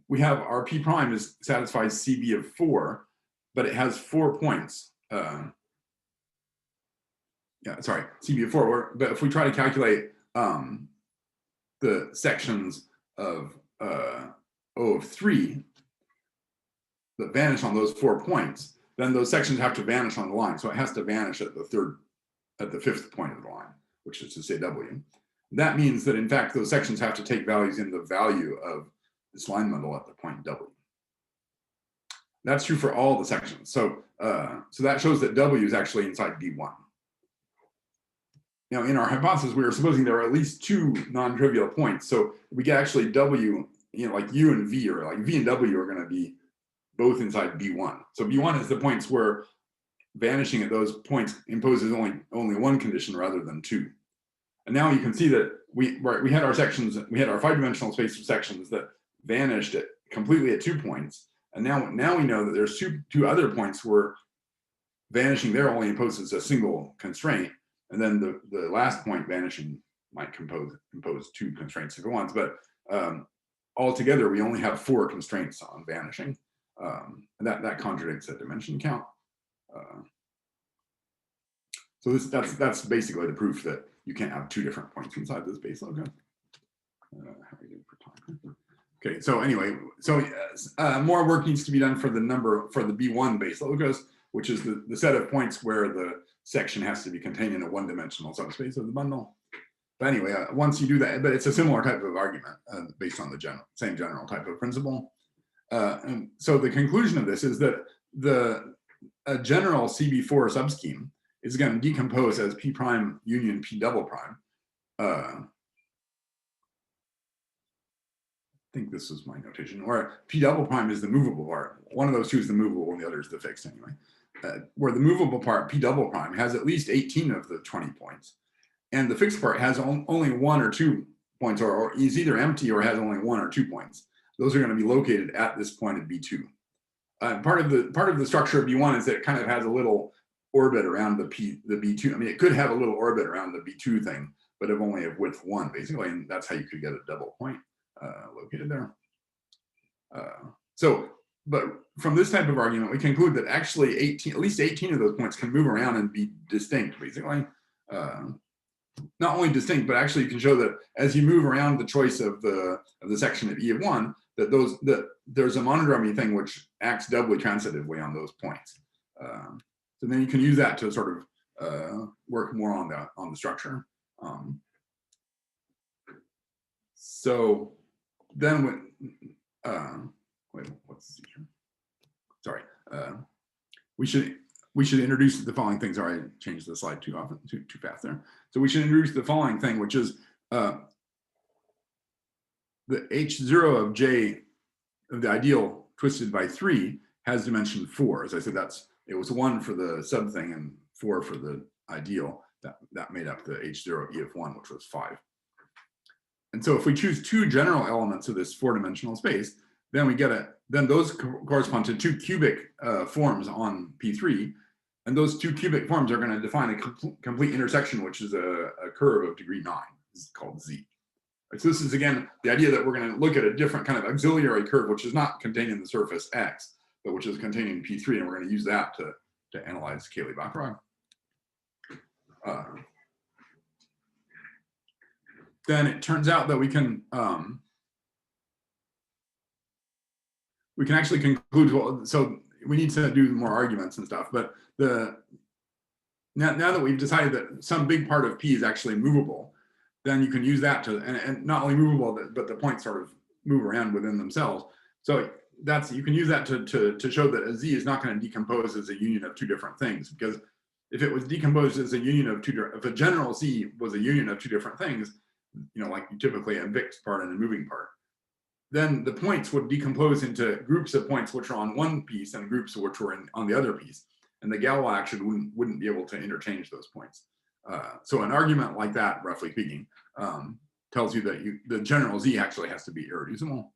we have our P prime satisfies CB of 4, but it has 4 points. CB of 4. But if we try to calculate the sections of O of 3 that vanish on those 4 points, then those sections have to vanish on the line. So it has to vanish at the 5th point of the line, which is to say W. That means that in fact, those sections have to take values in the value of this line bundle at the point W. That's true for all the sections. So that shows that W is actually inside B1. Now in our hypothesis, we were supposing there are at least 2 non-trivial points. So we get actually W, like U and V, or like V and W are going to be both inside B1. So B1 is the points where vanishing at those points imposes only 1 condition rather than 2. And now you can see that we had our sections, we had our 5-dimensional space of sections that vanished completely at 2 points. And now we know that there's two other points where vanishing there only imposes a single constraint. And then the last point vanishing might impose 2 constraints if it wants. But altogether, we only have 4 constraints on vanishing. And that contradicts the dimension count. So that's basically the proof that you can't have 2 different points inside this base locus. How do we do for time? Okay, so anyway, more work needs to be done for the B1 base locus, which is the set of points where the section has to be contained in a 1-dimensional subspace of the bundle. But anyway, once you do that, but it's a similar type of argument based on the same general type of principle. And so the conclusion of this is that a general CB4 subscheme is going to decompose as P prime union P double prime. I think this is my notation, where P double prime is the movable part. One of those 2 is the movable and the other is the fixed anyway. Where the movable part, P double prime, has at least 18 of the 20 points. And the fixed part has only 1 or 2 points, or is either empty or has only 1 or 2 points. Those are going to be located at this point of B2. Part of the structure of B1 is that it kind of has a little orbit around the B2. I mean, it could have a little orbit around the B2 thing, but of only of width 1, basically, and that's how you could get a double point located there. But from this type of argument, we conclude that actually at least 18 of those points can move around and be distinct, basically. Not only distinct, but actually you can show that as you move around the choice of the section of E of 1, that there's a monodromy thing which acts doubly transitively on those points. So then you can use that to sort of work more on the structure. So then when wait, what's the here? Sorry, we should introduce the following things. Sorry, I changed the slide too often, too fast there. So we should introduce the following thing, which is the H0 of J of the ideal twisted by 3 has dimension 4. As I said, it was 1 for the sub thing and 4 for the ideal. That made up the H0 of E of 1, which was 5. And so if we choose 2 general elements of this 4-dimensional space, then we get then those correspond to 2 cubic forms on P3. And those two cubic forms are going to define a complete intersection, which is a curve of degree 9. This is called Z. Right, so this is, again, the idea that we're going to look at a different kind of auxiliary curve, which is not contained in the surface X, but which is contained in P3, and we're going to use that to analyze Cayley-Bacharach. Then it turns out that we can actually conclude, well, so we need to do more arguments and stuff, but now that we've decided that some big part of P is actually movable, then you can use that to, and not only movable, but the points sort of move around within themselves. So you can use that to show that a Z is not going to decompose as a union of two different things, because if it was decomposed as a union of if a general Z was a union of two different things, like you typically a fixed part and a moving part, then the points would decompose into groups of points which are on one piece and groups which were on the other piece. And the Galois action wouldn't be able to interchange those points. So an argument like that, roughly speaking, tells you that the general Z actually has to be irreducible.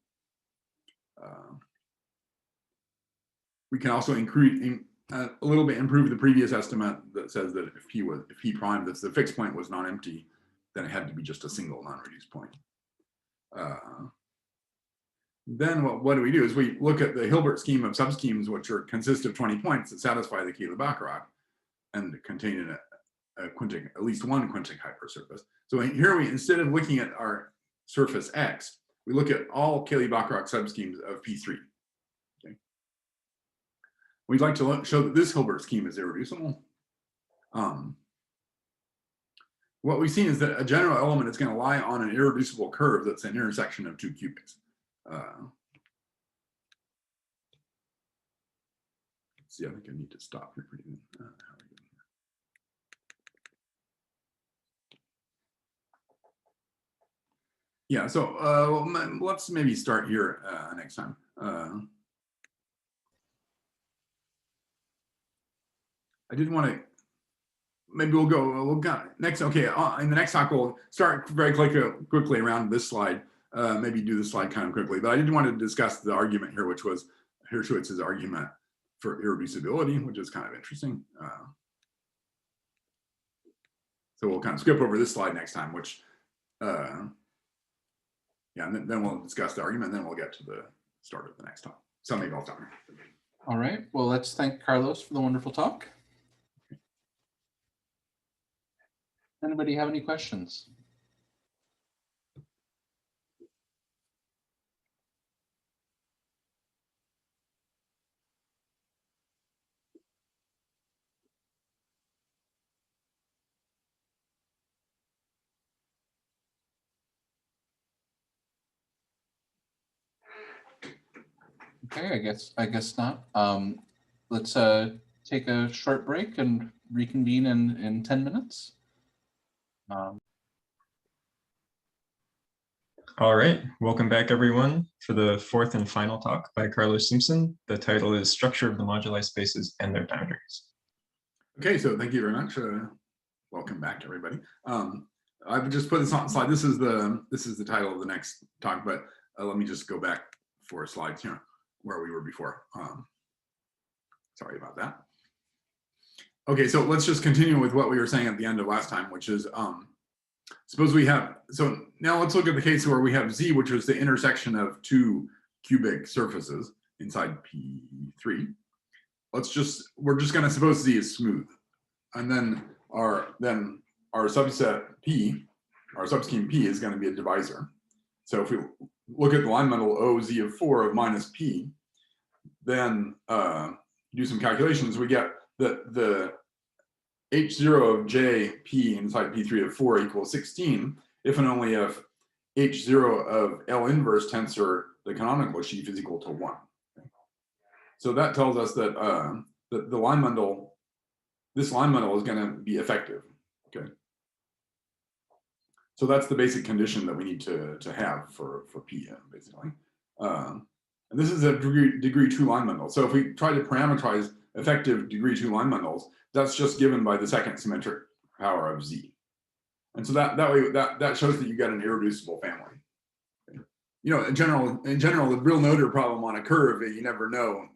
We can also a little bit improve the previous estimate that says that if P prime, that's the fixed point, was non-empty, then it had to be just a single non-reduced point. Then what do we do is we look at the Hilbert scheme of subschemes, which consist of 20 points that satisfy the Cayley-Bacharach and contain at least one quintic hypersurface. So here instead of looking at our surface X, we look at all Cayley-Bacharach subschemes of P3. Okay. We'd like to show that this Hilbert scheme is irreducible. What we've seen is that a general element is going to lie on an irreducible curve that's an intersection of two cubics. See, I think I need to stop here. Yeah, so let's maybe start here next time. I did want to, maybe we'll go next. Okay, in the next talk, we'll start very quickly around this slide. Maybe do this slide kind of quickly, but I did want to discuss the argument here, which was Hirschwitz's argument for irreducibility, which is kind of interesting. So we'll kind of skip over this slide next time, which, yeah, and then we'll discuss the argument, and then we'll get to the start of the next talk. So maybe I'll stop here. All right, well, let's thank Carlos for the wonderful talk. Anybody have any questions? Okay, I guess not. Let's take a short break and reconvene in 10 minutes. All right, welcome back everyone for the fourth and final talk by Carlos Simpson. The title is Structure of the Moduli Spaces and Their Boundaries. Okay, so thank you very much. Welcome back, everybody. I've just put this on slide. This is the title of the next talk, but let me just go back 4 slides here where we were before. Sorry about that. Okay, so let's just continue with what we were saying at the end of last time, which is suppose we have, so now let's look at the case where we have Z, which is the intersection of two cubic surfaces inside P3. We're just going to suppose Z is smooth, and then our subset P, our subscheme P, is going to be a divisor. So if we look at the line bundle OZ of 4 of minus P, then do some calculations, we get that the H0 of JP inside P3 of 4 equals 16, if and only if H0 of L inverse tensor, the canonical sheaf, is equal to 1. Okay. So that tells us that the line bundle, this line bundle is going to be effective. Okay. So that's the basic condition that we need to have for P, basically. And this is a degree 2 line bundle. So if we try to parameterize effective degree 2 line bundles, that's just given by the second symmetric power of Z. And so that shows that you get an irreducible family. Okay. in general, the real noder problem on a curve, you never know,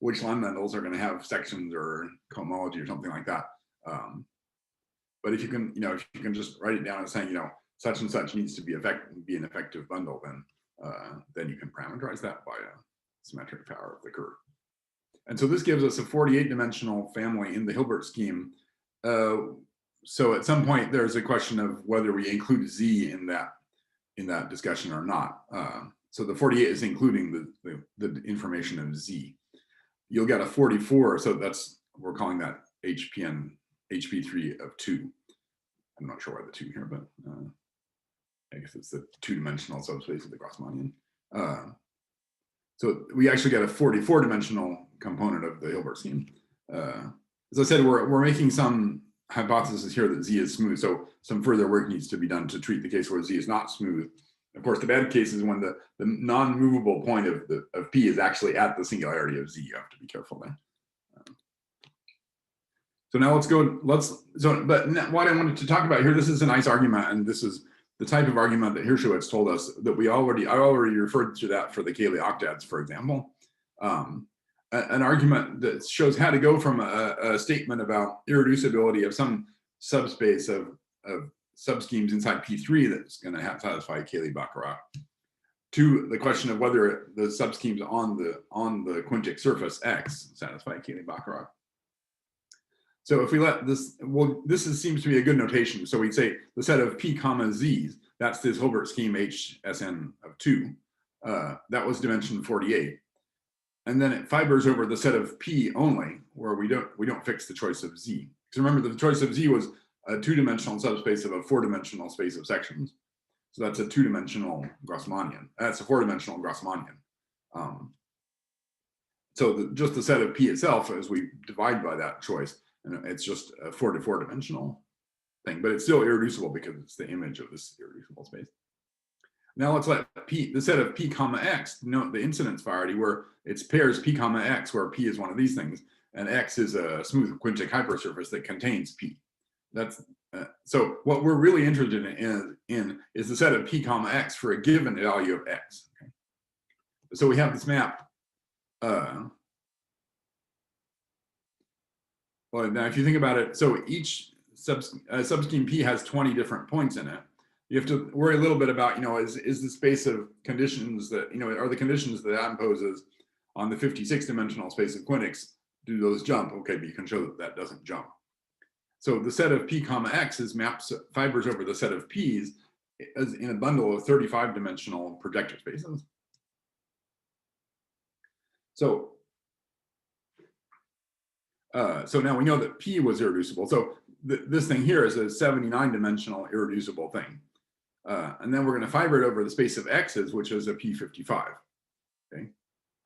which line bundles are going to have sections or cohomology or something like that. But if you can, if you can just write it down as saying, such and such needs to be an effective bundle, then you can parameterize that by a symmetric power of the curve. And so this gives us a 48-dimensional family in the Hilbert scheme. So at some point, there's a question of whether we include Z in that discussion or not. So the 48 is including the information of Z. You'll get a 44, so we're calling that HP3 of 2. I'm not sure why the 2 here, but I guess it's the 2-dimensional subspace of the Grassmannian. So we actually get a 44-dimensional component of the Hilbert scheme. As I said, we're making some hypothesis here that Z is smooth, so some further work needs to be done to treat the case where Z is not smooth. Of course, the bad case is when the non-movable point of P is actually at the singularity of Z. You have to be careful there. So now but what I wanted to talk about here, this is a nice argument, and this is the type of argument that Hirschowitz told us that I already referred to that for the Cayley octets, for example. An argument that shows how to go from a statement about irreducibility of some subspace of subschemes inside P3 that's going to satisfy Cayley-Baccarat to the question of whether the subschemes on the quintic surface X satisfy Cayley-Baccarat. So if we let this, seems to be a good notation. So we'd say the set of P comma Z's, that's this Hilbert scheme HSN of 2. That was dimension 48. And then it fibers over the set of P only, where we don't fix the choice of Z. Because remember, the choice of Z was a 2-dimensional subspace of a 4-dimensional space of sections. So that's a 2-dimensional Grassmannian. That's a 4-dimensional Grassmannian. So just the set of P itself, as we divide by that choice, and it's just a 4-to-4-dimensional thing, but it's still irreducible because it's the image of this irreducible space. Now let's let the set of P comma X note the incidence variety where it's pairs P comma X, where P is one of these things, and X is a smooth quintic hypersurface that contains P. That's so what we're really interested in is the set of P comma X for a given value of X. Okay? So we have this map. Well, now if you think about it, so each subscheme P has 20 different points in it. You have to worry a little bit about, is the space of conditions that, are the conditions that imposes on the 56-dimensional space of quintics, do those jump? Okay, but you can show that that doesn't jump. So the set of P comma X is fibers over the set of P's as in a bundle of 35-dimensional projector spaces. So now we know that P was irreducible. So this thing here is a 79-dimensional irreducible thing. And then we're going to fiber it over the space of X's, which is a P55. Okay,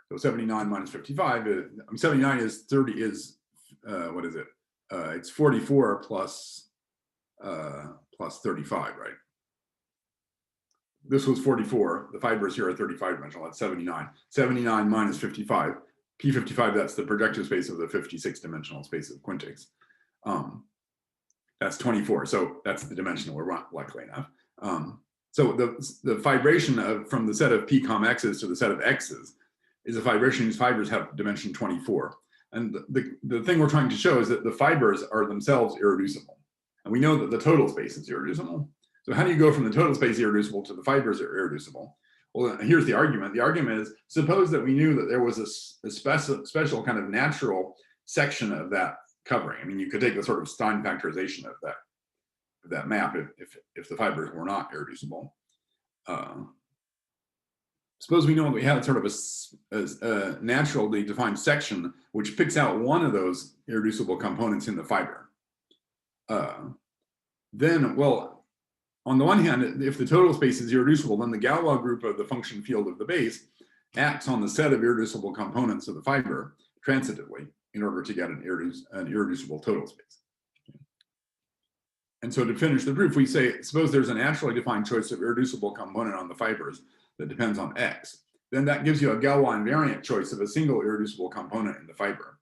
so 79 minus 55 is 79 is 30 is what is it? It's 44 plus 35, right? This was 44. The fibers here are 35-dimensional. That's 79. 79 minus 55. P55, that's the projective space of the 56-dimensional space of quintics. That's 24. So that's the dimension we're luckily enough. So the fibration from the set of P comma X's to the set of X's is a fibration whose fibers have dimension 24. And the thing we're trying to show is that the fibers are themselves irreducible. And we know that the total space is irreducible. So how do you go from the total space irreducible to the fibers are irreducible? Well, here's the argument. The argument is, suppose that we knew that there was a special kind of natural section of that covering. I mean, you could take the sort of Stein factorization of that map if the fibers were not irreducible. Suppose we know that we had sort of a naturally defined section which picks out one of those irreducible components in the fiber. Then, well, on the one hand, if the total space is irreducible, then the Galois group of the function field of the base acts on the set of irreducible components of the fiber transitively in order to get an irreducible total space. And so to finish the proof, we say, suppose there's a naturally defined choice of irreducible component on the fibers that depends on X. Then that gives you a Galois invariant choice of a single irreducible component in the fiber.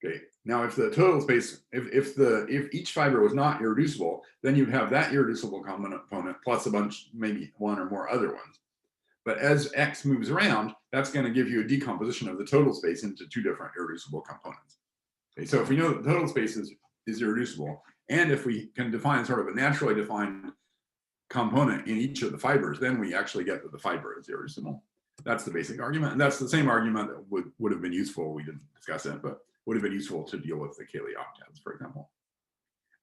Okay. Now, if the total space, if each fiber was not irreducible, then you'd have that irreducible component plus a bunch, maybe one or more other ones. But as X moves around, that's going to give you a decomposition of the total space into two different irreducible components. Okay, so if we know that the total space is irreducible, and if we can define sort of a naturally defined component in each of the fibers, then we actually get that the fiber is irreducible. That's the basic argument. And that's the same argument that would have been useful, we didn't discuss it, but would have been useful to deal with the Cayley octets, for example.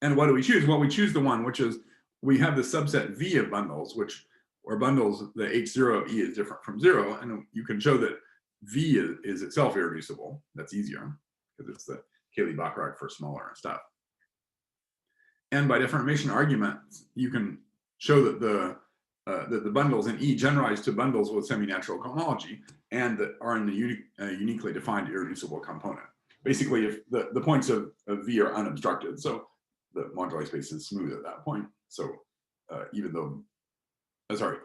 And what do we choose? Well, we choose the one which is, we have the subset V of bundles, or bundles, the H0 of E is different from 0, and you can show that V is itself irreducible. That's easier, because it's the Cayley-Bacharach for smaller stuff. And by deformation argument, you can show that the bundles in E generalize to bundles with semi-natural cohomology and that are in the uniquely defined irreducible component. Basically, if the points of V are unobstructed, so the moduli space is smooth at that point. So even though, the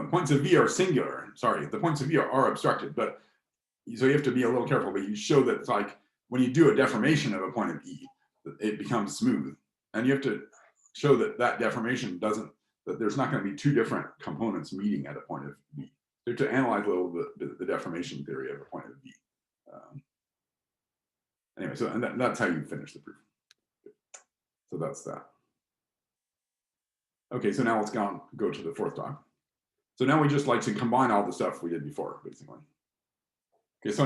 points of V are singular. Sorry, the points of V are obstructed, but so you have to be a little careful. But you show that it's like when you do a deformation of a point of E, it becomes smooth, and you have to show that that deformation doesn't, that there's not going to be two different components meeting at a point of V. You have to analyze a little bit the deformation theory of a point of V. Anyway, so and that's how you finish the proof. So that's that. Okay, so now let's go to the fourth talk. So now we just like to combine all the stuff we did before, basically. Okay, so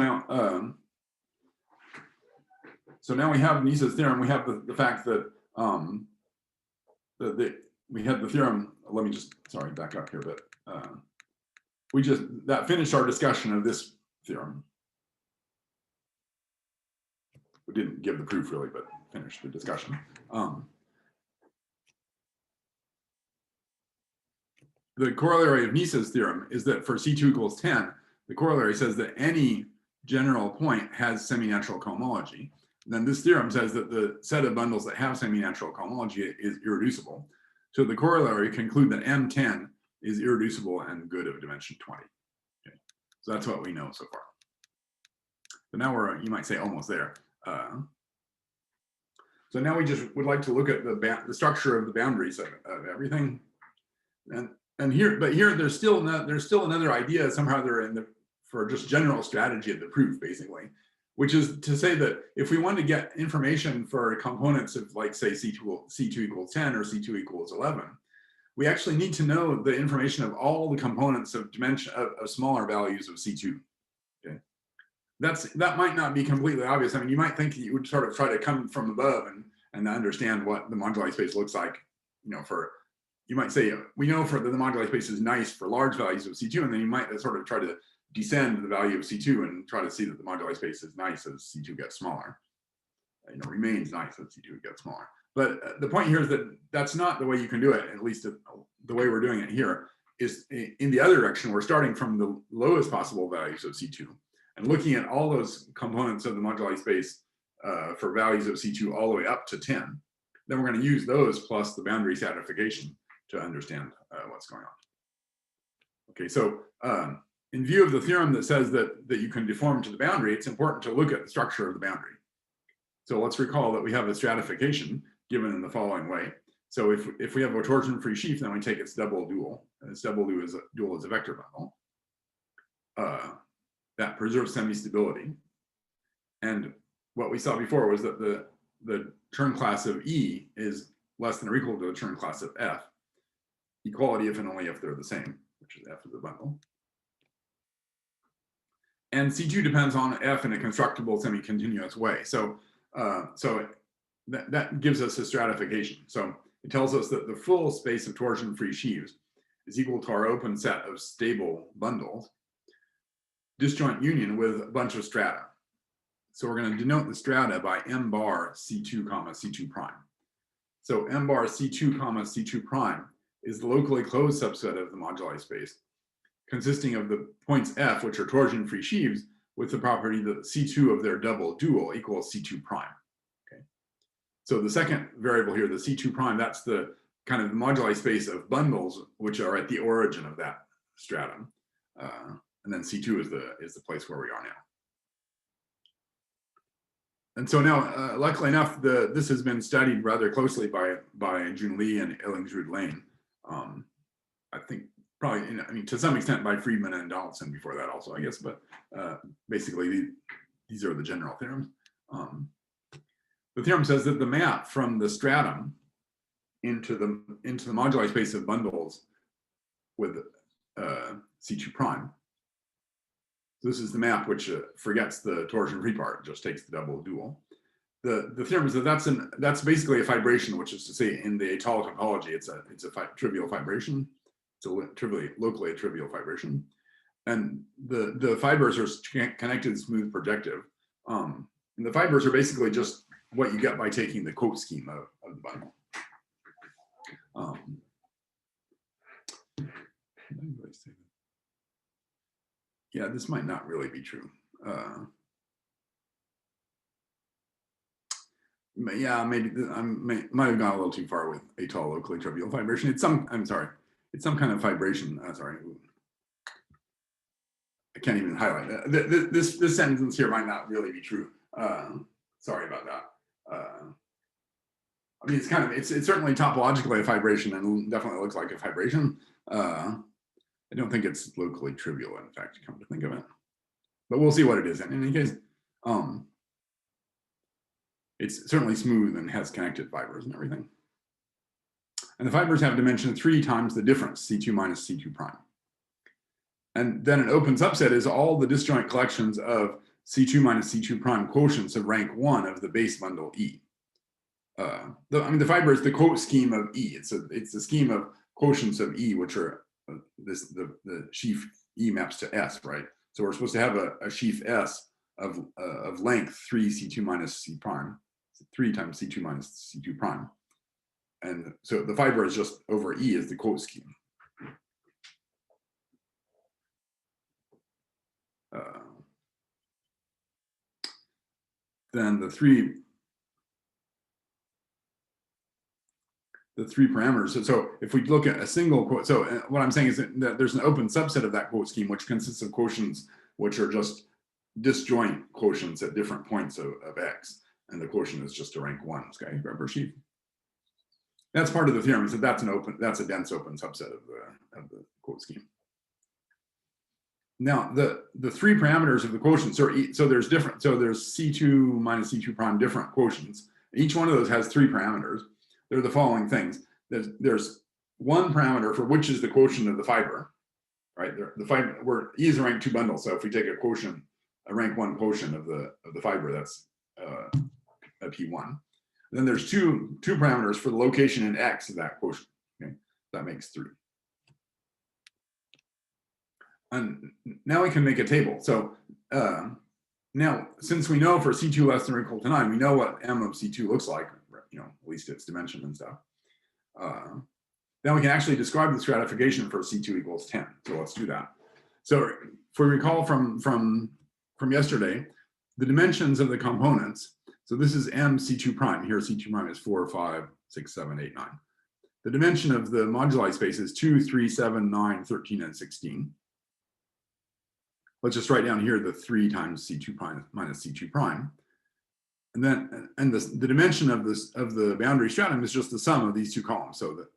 now we have Nissa's theorem. We have the fact that we had the theorem. Let me just back up here a bit. That finished our discussion of this theorem. We didn't give the proof really, but finished the discussion. The corollary of Nissa's theorem is that for C2 equals 10, the corollary says that any general point has semi-natural cohomology. Then this theorem says that the set of bundles that have semi-natural cohomology is irreducible. So the corollary conclude that M10 is irreducible and good of dimension 20. Okay. So that's what we know so far. So now we're, you might say, almost there. So now we just would like to look at the structure of the boundaries of everything. And here there's still another idea somehow they're for just general strategy of the proof, basically, which is to say that if we want to get information for components of, like, say, C2 equals 10 or C2 equals 11, we actually need to know the information of all the components of dimension of smaller values of C2. Okay, that might not be completely obvious. I mean, you might think that you would sort of try to come from above and understand what the moduli space looks like. You might say, we know for the moduli space is nice for large values of C2, and then you might sort of try to descend the value of C2 and try to see that the moduli space is nice as C2 gets smaller. Remains nice as C2 gets smaller. But the point here is that that's not the way you can do it, at least the way we're doing it here, is in the other direction. We're starting from the lowest possible values of C2 and looking at all those components of the moduli space for values of C2 all the way up to 10. Then we're going to use those plus the boundary stratification to understand what's going on. Okay, so in view of the theorem that says that you can deform to the boundary, it's important to look at the structure of the boundary. So let's recall that we have a stratification given in the following way. So if we have a torsion-free sheaf, then we take its double dual, and its double dual is a vector bundle. That preserves semi-stability. And what we saw before was that the Chern class of E is less than or equal to the Chern class of F. Equality if and only if they're the same, which is F of the bundle. And C2 depends on F in a constructible semi-continuous way. So that gives us a stratification. So it tells us that the full space of torsion-free sheaves is equal to our open set of stable bundles, disjoint union with a bunch of strata. So we're going to denote the strata by M bar C2 comma C2 prime. So M bar C2 comma C2 prime is the locally closed subset of the moduli space, consisting of the points F, which are torsion-free sheaves, with the property that C2 of their double dual equals C2 prime. Okay. So the second variable here, the C2 prime, that's the kind of moduli space of bundles which are at the origin of that stratum. And then C2 is the place where we are now. And so now, luckily enough, this has been studied rather closely by Jun Lee and Illingsrud Lane. I think probably, I mean, to some extent by Friedman and Donaldson before that also, I guess, but basically these are the general theorems. The theorem says that the map from the stratum into the moduli space of bundles with C2 prime. This is the map which forgets the torsion free part, just takes the double dual. The theorem is that that's basically a fibration, which is to say in the Untitled topology, it's a trivial fibration. It's locally a trivial fibration. And the fibers are connected smooth projective. And the fibers are basically just what you get by taking the quote scheme of the bundle. Yeah, this might not really be true. Yeah, maybe I might have gone a little too far with a tall locally trivial fibration. It's some kind of fibration. Sorry, I can't even highlight that. This sentence here might not really be true. Sorry about that. I mean, it's certainly topologically a fibration and definitely looks like a fibration. I don't think it's locally trivial, in fact, come to think of it. But we'll see what it is. In any case, it's certainly smooth and has connected fibers and everything. And the fibers have dimension 3 times the difference, C2 minus C2 prime. And then an open subset is all the disjoint collections of C2 minus C2 prime quotients of rank 1 of the base bundle E. I mean, the fiber is the quote scheme of E. It's the scheme of quotients of E, which are the sheaf E maps to S, right? So we're supposed to have a sheaf S of length 3 C2 minus C prime, 3 times C2 minus C2 prime. And so the fiber is just over E is the quote scheme. Then the three parameters. So if we look at a single quote, so what I'm saying is that there's an open subset of that quote scheme, which consists of quotients which are just disjoint quotients at different points of X. And the quotient is just a rank 1 skyscraper sheaf. That's part of the theorem, is that that's a dense open subset of the quote scheme. Now, the 3 parameters of the quotients are, so there's C2 minus C2 prime different quotients. Each one of those has 3 parameters. They're the following things. There's one parameter for which is the quotient of the fiber, right? The fiber, where E is a rank 2 bundle. So if we take a quotient, a rank 1 quotient of the fiber, that's a P1. Then there's two parameters for the location in X of that quotient. Okay, that makes 3. And now we can make a table. So now, since we know for C2 less than or equal to 9, we know what M of C2 looks like, you know, at least its dimension and stuff. Then we can actually describe the stratification for C2 equals 10. So let's do that. So if we recall from yesterday, the dimensions of the components. So this is M C2 prime. Here C2 prime is 4, 5, 6, 7, 8, 9. The dimension of the moduli space is 2, 3, 7, 9, 13, and 16. Let's just write down here the 3 times C2 prime minus C2 prime. And then the dimension of the boundary stratum is just the sum of these 2 columns. So that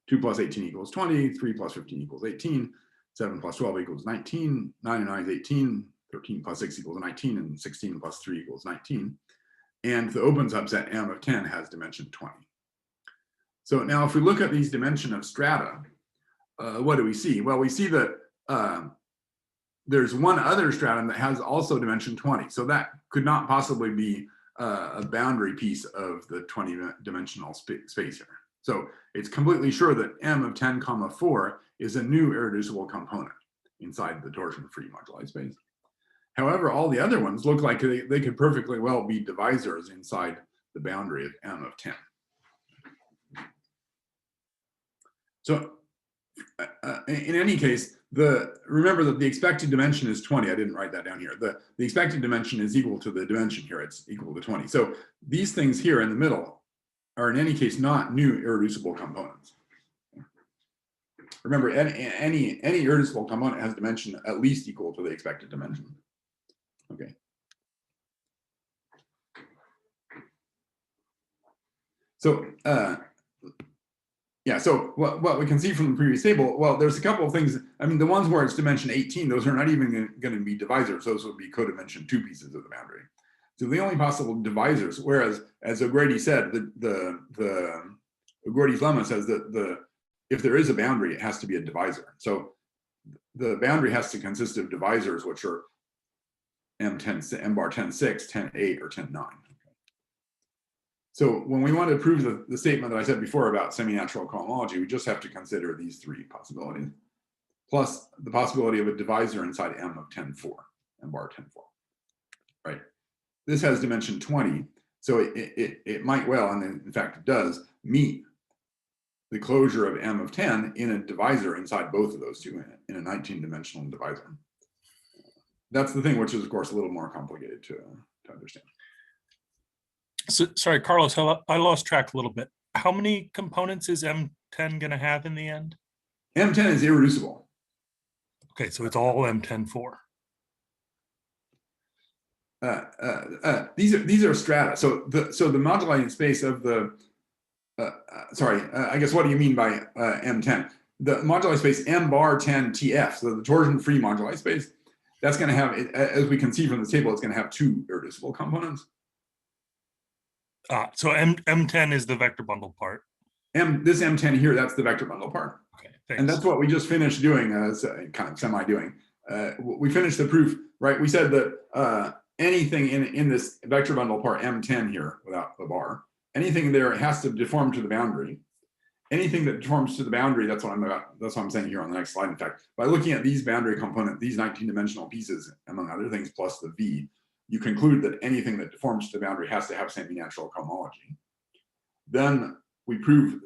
2 plus 18 equals 20, 3 plus 15 equals 18, 7 plus 12 equals 19, 9 and 9 is 18, 13 plus 6 equals 19, and 16 plus 3 equals 19. And the open subset M of 10 has dimension 20. So now if we look at these dimension of strata, what do we see? Well, we see that there's one other stratum that has also dimension 20. So that could not possibly be a boundary piece of the 20-dimensional space here. So it's completely sure that M of 10, 4 is a new irreducible component inside the torsion-free moduli space. However, all the other ones look like they could perfectly well be divisors inside the boundary of M of 10. So in any case, remember that the expected dimension is 20. I didn't write that down here. The expected dimension is equal to the dimension here. It's equal to 20. So these things here in the middle are in any case not new irreducible components. Remember, any irreducible component has dimension at least equal to the expected dimension. Okay. So Yeah, so what we can see from the previous table, well, there's a couple of things. I mean, the ones where it's dimension 18, those are not even going to be divisors. Those would be codimension 2 pieces of the boundary. So the only possible divisors, whereas as O'Grady said, O'Grady's lemma says that if there is a boundary, it has to be a divisor. So the boundary has to consist of divisors, which are M10, M bar 10.6, 10.8, or 10.9. So when we want to prove the statement that I said before about semi-natural colonology, we just have to consider these 3 possibilities, plus the possibility of a divisor inside M of 10.4, M bar 10.4, right? This has dimension 20, so it might well, and in fact it does, meet the closure of M of 10 in a divisor inside both of those two in a 19-dimensional divisor. That's the thing, which is of course a little more complicated to understand. So, sorry, Carlos, I lost track a little bit. How many components is M10 going to have in the end? M10 is irreducible. Okay, so it's all M10.4. These are strata. So the moduli space of the I guess what do you mean by M10? The moduli space M bar 10 TF, so the torsion-free moduli space, that's going to have, as we can see from the table, it's going to have 2 irreducible components. So M10 is the vector bundle part. This M10 here, that's the vector bundle part. Okay, thanks. And that's what we just finished doing, kind of semi-doing. We finished the proof, right? We said that anything in this vector bundle part M10 here, without the bar, anything there has to deform to the boundary. Anything that deforms to the boundary, that's what I'm saying here on the next slide. In fact, by looking at these boundary component, these 19-dimensional pieces, among other things, plus the V, you conclude that anything that deforms to the boundary has to have semi-natural colonology. Then we prove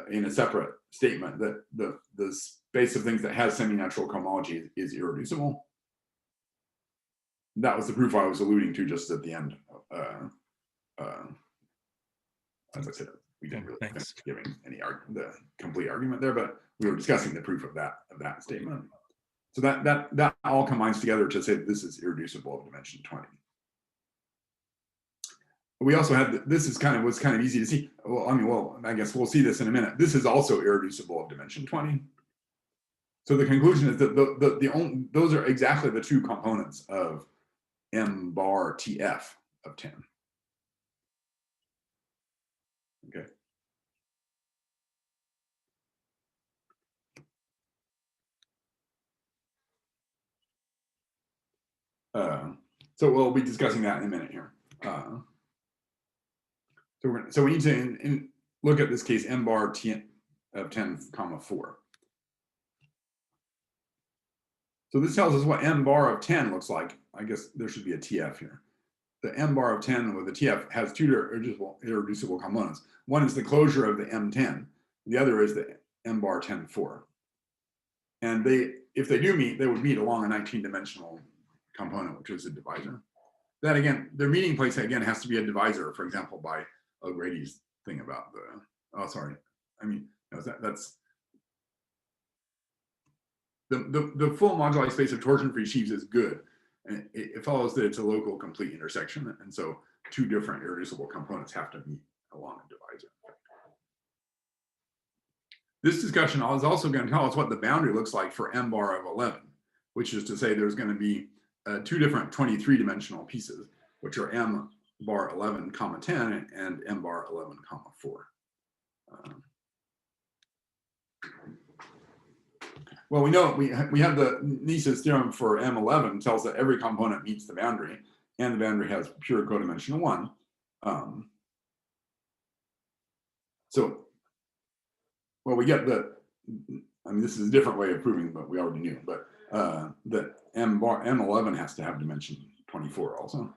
in a separate statement that the space of things that has semi-natural colonology is irreducible. That was the proof I was alluding to just at the end. As I said, we didn't really finish giving the complete argument there, but we were discussing the proof of that statement. So that all combines together to say that this is irreducible of dimension 20. We also had this was kind of easy to see. Well, I guess we'll see this in a minute. This is also irreducible of dimension 20. So the conclusion is that those are exactly the 2 components of M bar TF of 10. Okay. So we'll be discussing that in a minute here. So we need to look at this case M bar T of 10, 4. So this tells us what M bar of 10 looks like. I guess there should be a TF here. The M bar of 10 with the TF has 2 irreducible components. One is the closure of the M10. The other is the M bar 10.4. And if they do meet, they would meet along a 19-dimensional component, which is a divisor. That again, their meeting place again has to be a divisor, for example, by O'Grady's thing about that's the full moduli space of torsion-free sheaves is good. And it follows that it's a local complete intersection. And so 2 different irreducible components have to meet along a divisor. This discussion is also going to tell us what the boundary looks like for M bar of 11, which is to say there's going to be 2 different 23-dimensional pieces, which are M bar 11, 10 and M bar 11, 4. Well, we know we have the Nissa's theorem for M11 tells that every component meets the boundary, and the boundary has pure codimension 1. Well, we get this is a different way of proving, but we already knew. But that M11 has to have dimension 24 also.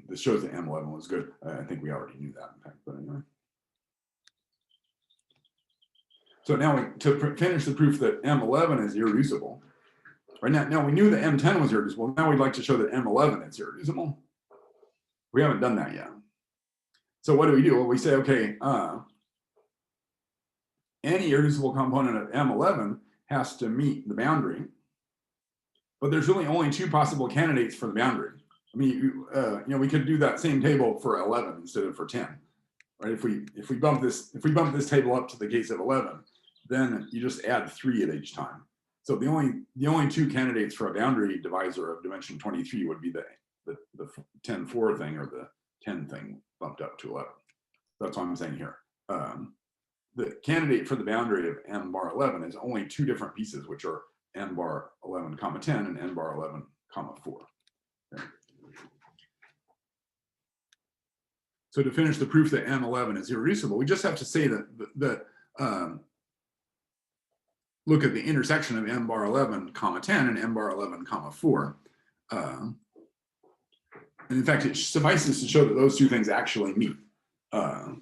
This shows that M11 was good. I think we already knew that, in fact, but anyway. So now to finish the proof that M11 is irreducible, right now we knew that M10 was irreducible. Now we'd like to show that M11 is irreducible. We haven't done that yet. So what do? Well, we say, okay, any irreducible component of M11 has to meet the boundary, but there's really only 2 possible candidates for the boundary. I mean, you know, we could do that same table for 11 instead of for 10, right? If we bump this table up to the case of 11, then you just add 3 at each time. So the only 2 candidates for a boundary divisor of dimension 23 would be the 10-4 thing or the 10 thing bumped up to 11. That's what I'm saying here. The candidate for the boundary of n bar 11 is only 2 different pieces, which are n bar 11 comma 10 and n bar 11 comma 4. Okay. So to finish the proof that M11 is irreducible, we just have to say that look at the intersection of n bar 11 comma 10 and n bar 11 comma 4. And in fact, it suffices to show that those 2 things actually meet. In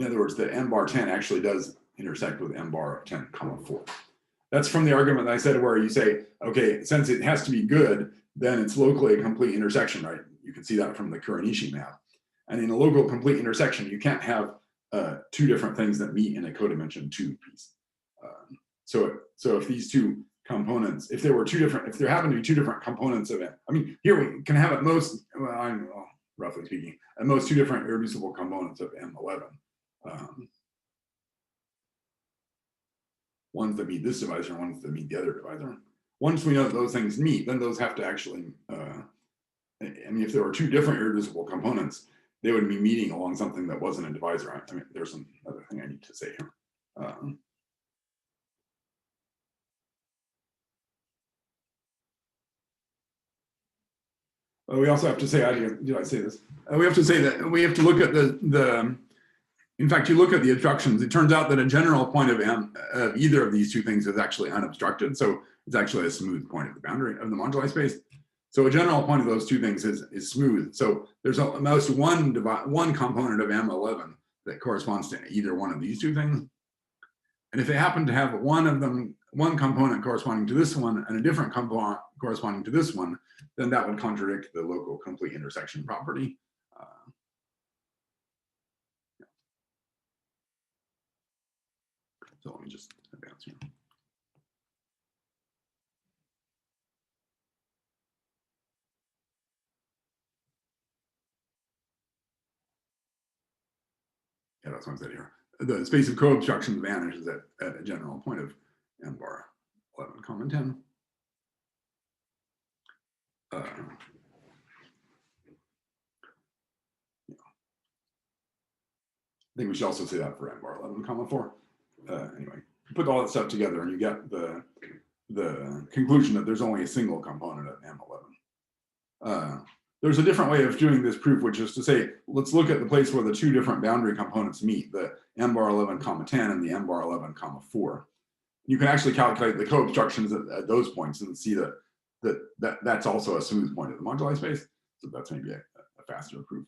other words, that n bar 10 actually does intersect with n bar 10 comma 4. That's from the argument that I said where you say, okay, since it has to be good, then it's locally a complete intersection, right? You can see that from the Kuranishi map. And in a local complete intersection, you can't have 2 different things that meet in a codimension 2 piece. So if these 2 components, if there happen to be 2 different components of it, I mean, here we can have at most, well, roughly speaking, at most 2 different irreducible components of M11. Ones that meet this divisor and ones that meet the other divisor. Once we know that those things meet, then those have to actually, I mean, if there were 2 different irreducible components, they would be meeting along something that wasn't a divisor. I mean, there's another thing I need to say here. We also have to say, did I say this? We have to say that we have to look at in fact, you look at the obstructions, it turns out that a general point of either of these 2 things is actually unobstructed. So it's actually a smooth point of the boundary of the moduli space. So a general point of those 2 things is smooth. So there's at most one component of M11 that corresponds to either one of these 2 things. And if they happen to have one component corresponding to this one and a different component corresponding to this one, then that would contradict the local complete intersection property. So let me just advance here. Yeah, that's what I said here. The space of co-obstructions vanishes at a general point of n bar 11 comma 10. I think we should also say that for n bar 11 comma 4. Anyway, you put all that stuff together and you get the conclusion that there's only a single component of M11. There's a different way of doing this proof, which is to say, let's look at the place where the 2 different boundary components meet, the n bar 11 comma 10 and the n bar 11 comma 4. You can actually calculate the co-obstructions at those points and see that's also a smooth point of the moduli space. So that's maybe a faster proof.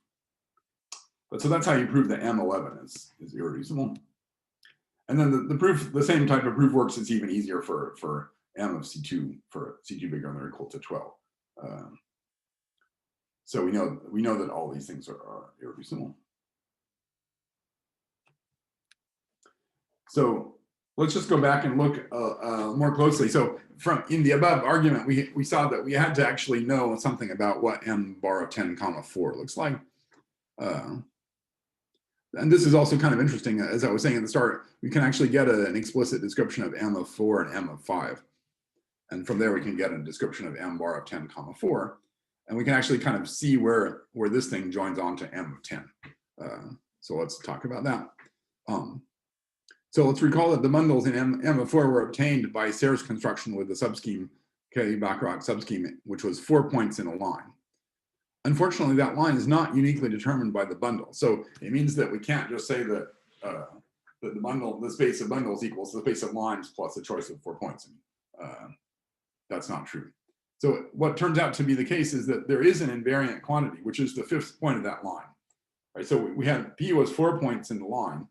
But so that's how you prove that M11 is irreducible. And then the same type of proof works. It's even easier for M of C2, for C2 bigger than or equal to 12. So we know that all these things are irreducible. So let's just go back and look more closely. So in the above argument, we saw that we had to actually know something about what m bar of 10 comma 4 looks like. And this is also kind of interesting. As I was saying at the start, we can actually get an explicit description of m of 4 and m of 5. And from there, we can get a description of m bar of 10 comma 4. And we can actually kind of see where this thing joins on to m of 10. So let's talk about that. So let's recall that the bundles in M of 4 were obtained by Serre's construction with the subscheme K-Bacharach subscheme, which was 4 points in a line. Unfortunately, that line is not uniquely determined by the bundle. So it means that we can't just say that the space of bundles equals the space of lines plus a choice of 4 points. That's not true. So what turns out to be the case is that there is an invariant quantity, which is the 5th point of that line. Right? So we had P was 4 points in the line.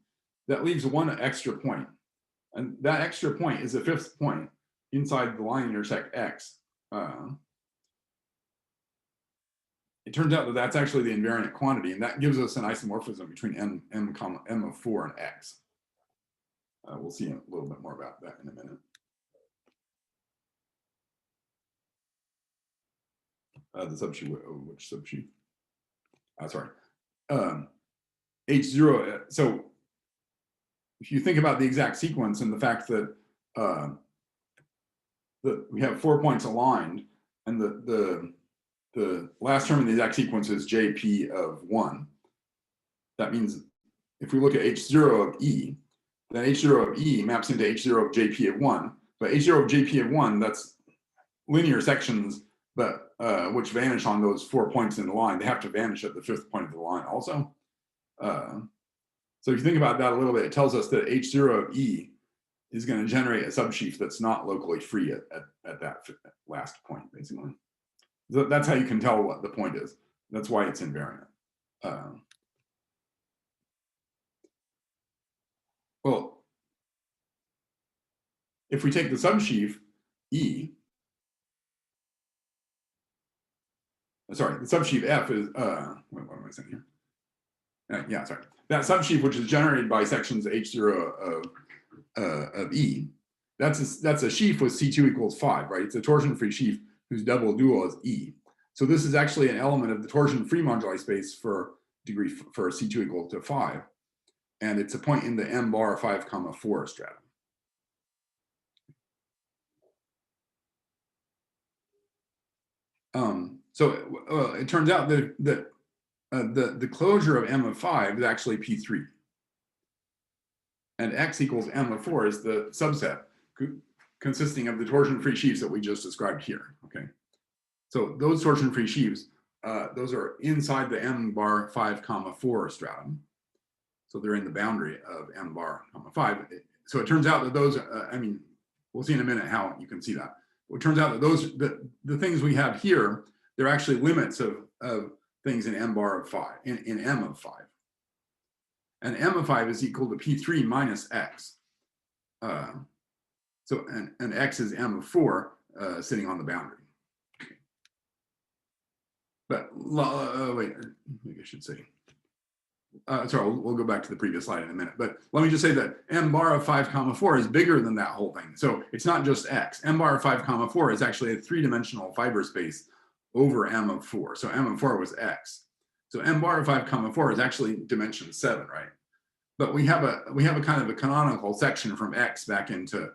That leaves one extra point. And that extra point is the 5th point inside the line intersect X. It turns out that that's actually the invariant quantity, and that gives us an isomorphism between m of 4 and X. We'll see a little bit more about that in a minute. the subsheaf, which subsheaf? Sorry. H0, so if you think about the exact sequence and the fact that we have 4 points aligned, and the last term in the exact sequence is JP of 1. That means if we look at H0 of E, then H0 of E maps into H0 of JP of 1. But H0 of JP of 1, that's linear sections, but which vanish on those 4 points in the line. They have to vanish at the 5th point of the line also. So if you think about that a little bit, it tells us that H0 of E is going to generate a subsheaf that's not locally free at that last point, basically. So that's how you can tell what the point is. That's why it's invariant. Well, if we take the subsheaf E, sorry, the subsheaf F is, what am I saying here? Yeah, sorry. That subsheaf, which is generated by sections H0 of E, that's a sheaf with C2 equals 5, right? It's a torsion-free sheaf whose double dual is E. So this is actually an element of the torsion-free moduli space for C2 equal to 5. And it's a point in the M bar 5, 4 stratum. So it turns out that the closure of M of 5 is actually P3. And X equals M of 4 is the subset consisting of the torsion-free sheaves that we just described here, okay? So those torsion-free sheaves, those are inside the M bar 5, 4 stratum. So they're in the boundary of M bar, 5. So it turns out that those, I mean, we'll see in a minute how you can see that. It turns out that those, the things we have here, they're actually limits of things in M bar of 5, in M of 5. And M of 5 is equal to P3 minus X. So, and X is M of 4 sitting on the boundary. But wait, maybe I should say. Sorry, we'll go back to the previous slide in a minute. But let me just say that M bar of 5, 4 is bigger than that whole thing. So it's not just X. M bar of 5, 4 is actually a 3-dimensional fiber space over M of 4. So M of 4 was X. So M bar of 5, 4 is actually dimension 7, right? But we have a kind of a canonical section from X back into,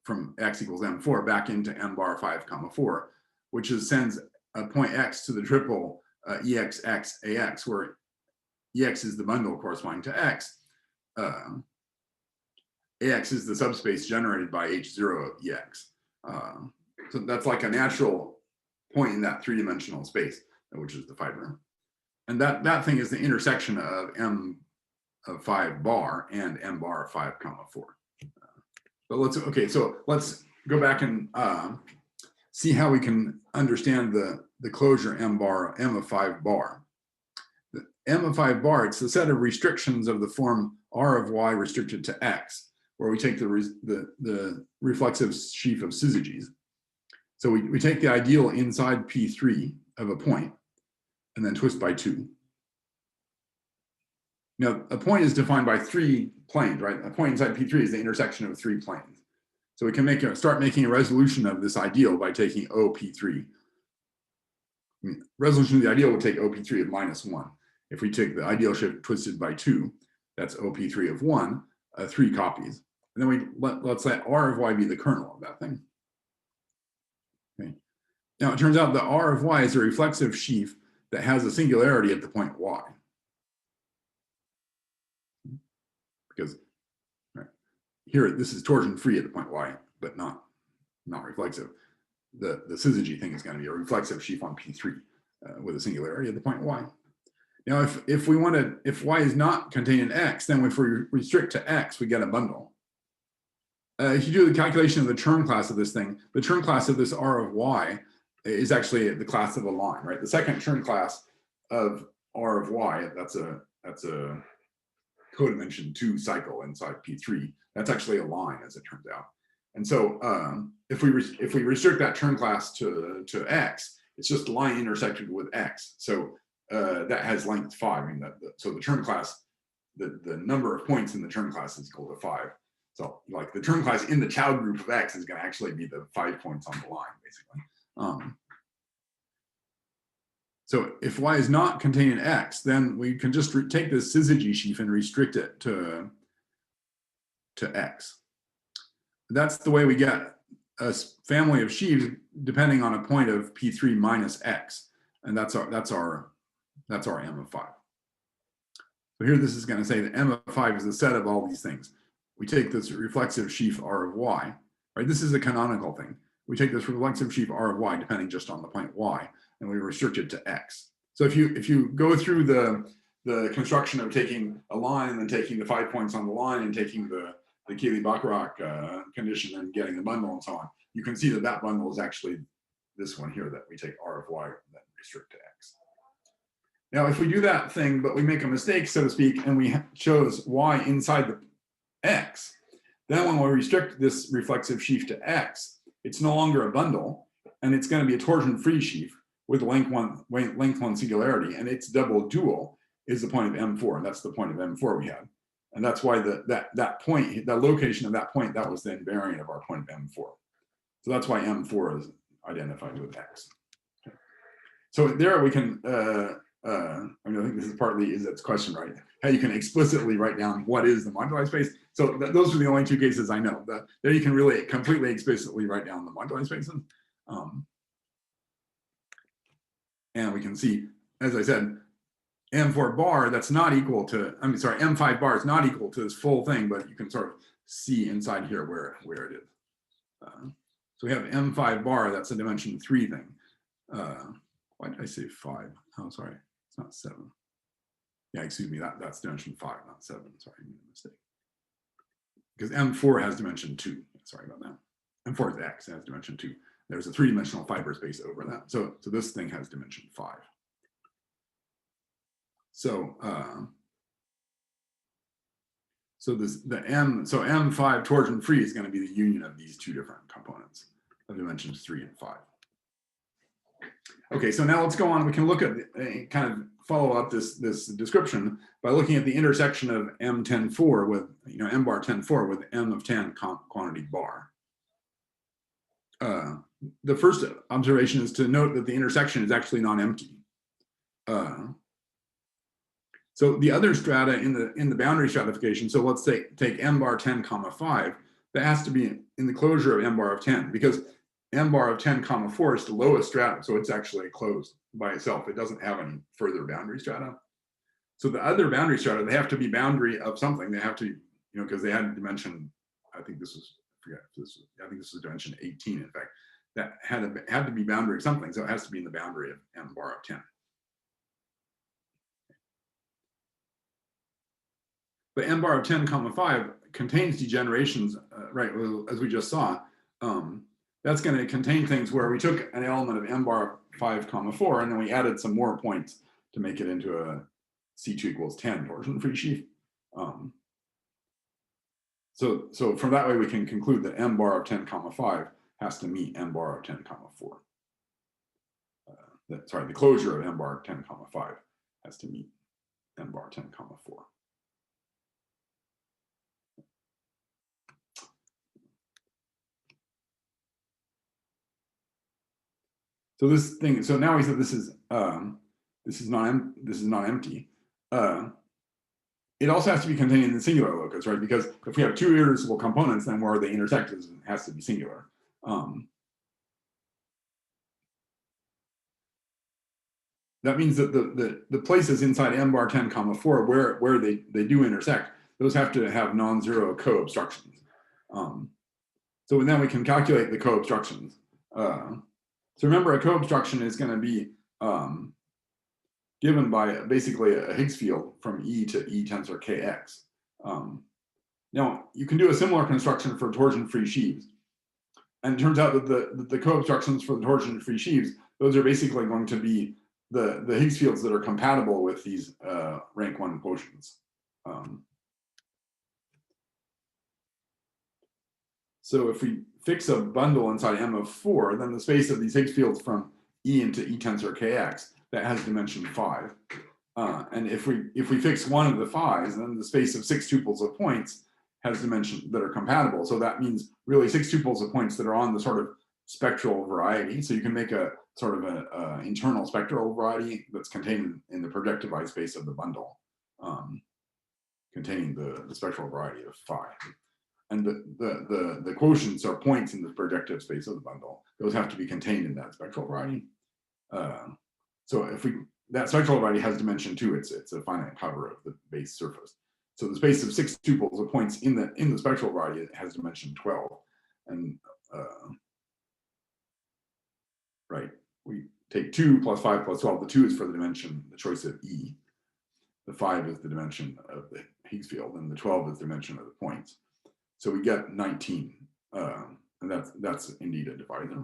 from X equals M4 back into M bar 5, 4, which sends a point X to the triple EX, X, AX, where EX is the bundle corresponding to X. AX is the subspace generated by H0 of EX. So that's like a natural point in that 3-dimensional space, which is the fiber. And that thing is the intersection of M of 5 bar and M bar of 5, 4. But so let's go back and see how we can understand the closure M of 5 bar. The M of 5 bar, it's the set of restrictions of the form R of Y restricted to X, where we take the reflexive sheaf of syzygies. So we take the ideal inside P3 of a point and then twist by 2. Now, a point is defined by 3 planes, right? A point inside P3 is the intersection of 3 planes. So we can start making a resolution of this ideal by taking OP3. I mean, resolution of the ideal would take OP3 of -1. If we take the ideal shift twisted by 2, that's OP3 of 1, 3 copies. And then let's let R of Y be the kernel of that thing. Okay. Now, it turns out that R of Y is a reflexive sheaf that has a singularity at the point Y. Because here, this is torsion free at the point Y, but not reflexive. The syzygy thing is going to be a reflexive sheaf on P3 with a singularity at the point Y. Now, if Y is not contained in X, then if we restrict to X, we get a bundle. If you do the calculation of the Chern class of this thing, the Chern class of this R of Y is actually the class of a line, right? The second Chern class of R of Y, that's a codimension 2 cycle inside P3. That's actually a line, as it turns out. And so if we restrict that Chern class to X, it's just a line intersected with X. So that has length 5. I mean, so the Chern class, the number of points in the Chern class is equal to 5. So like the Chern class in the child group of X is going to actually be the 5 points on the line, basically. So if Y is not contained in X, then we can just take this syzygy sheaf and restrict it to X. That's the way we get a family of sheaves depending on a point of P3 minus X, and that's our M of 5. So here this is going to say that M of 5 is a set of all these things. We take this reflexive sheaf R of Y, right? This is a canonical thing. We take this reflexive sheaf R of Y depending just on the point Y, and we restrict it to X. So if you go through the construction of taking a line and then taking the 5 points on the line and taking the Cayley-Bacharach condition and getting the bundle and so on, you can see that that bundle is actually this one here that we take R of Y and then restrict to X. Now, if we do that thing, but we make a mistake, so to speak, and we chose Y inside the X, then when we restrict this reflexive sheaf to X, it's no longer a bundle, and it's going to be a torsion-free sheaf with length one singularity, and its double dual is the point of M4, and that's the point of M4 we had. And that's why that point, that location of that point, that was the invariant of our point of M4. So that's why M4 is identified with X. Okay. So there we can, I think this is partly Izet's question, right? How you can explicitly write down what is the moduli space. So those are the only two cases I know. There you can really completely explicitly write down the moduli spaces. And we can see, as I said, M4 bar, that's not equal to, M5 bar is not equal to this full thing, but you can sort of see inside here where it is. So we have M5 bar, that's a dimension 3 thing. Why did I say 5? Oh, sorry, it's not 7. Yeah, excuse me, that's dimension 5, not 7. Sorry, I made a mistake. Because M4 has dimension 2. Sorry about that. M4 is X, it has dimension 2. There's a 3-dimensional fiber space over that. So this thing has dimension 5. So M5 torsion free is going to be the union of these two different components of dimensions 3 and 5. Okay, so now let's go on. We can look at kind of follow up this description by looking at the intersection of M10.4 with M bar 10.4 with M of 10 quantity bar. The first observation is to note that the intersection is actually non-empty. So the other strata in the boundary stratification, so let's say take M bar 10, 5, that has to be in the closure of M bar of 10 because M bar of 10, 4 is the lowest stratum, so it's actually closed by itself. It doesn't have any further boundary strata. So the other boundary strata, they have to be boundary of something. They have to, because they had dimension, I think this was dimension 18, in fact, that had to be boundary of something, so it has to be in the boundary of M bar of 10. But M bar of 10, 5 contains degenerations, right, as we just saw. That's going to contain things where we took an element of M bar 5, 4, and then we added some more points to make it into a C2 equals 10 torsion-free sheaf. So from that way, we can conclude that M bar of 10, 5 has to meet M bar of 10, 4. The closure of M bar of 10, 5 has to meet M bar 10, 4. So this thing. So now we said this is not empty. It also has to be contained in the singular locus, right? Because if we have two irreducible components, then where they intersect has to be singular. That means that the places inside M bar 10, 4 where they do intersect, those have to have non-zero co-obstructions. So then we can calculate the co-obstructions. So remember, a co-obstruction is going to be given by basically a Higgs field from E to E tensor Kx. Now, you can do a similar construction for torsion-free sheaves. And it turns out that the co-obstructions for the torsion-free sheaves, those are basically going to be the Higgs fields that are compatible with these rank 1 quotients. So if we fix a bundle inside M of 4, then the space of these Higgs fields from E into E tensor Kx, that has dimension 5. And if we fix one of the 5s, then the space of 6 tuples of points has dimension that are compatible. So that means really 6 tuples of points that are on the sort of spectral variety. So you can make a sort of an internal spectral variety that's contained in the projectivized space of the bundle, containing the spectral variety of phi. And the quotients are points in the projective space of the bundle. Those have to be contained in that spectral variety. So if that spectral variety has dimension 2, it's a finite cover of the base surface. So the space of 6 tuples of points in the spectral variety has dimension 12. And right, we take 2 plus 5 plus 12. The 2 is for the dimension, the choice of E. The 5 is the dimension of the Higgs field, and the 12 is the dimension of the points. So we get 19, and that's indeed a divisor.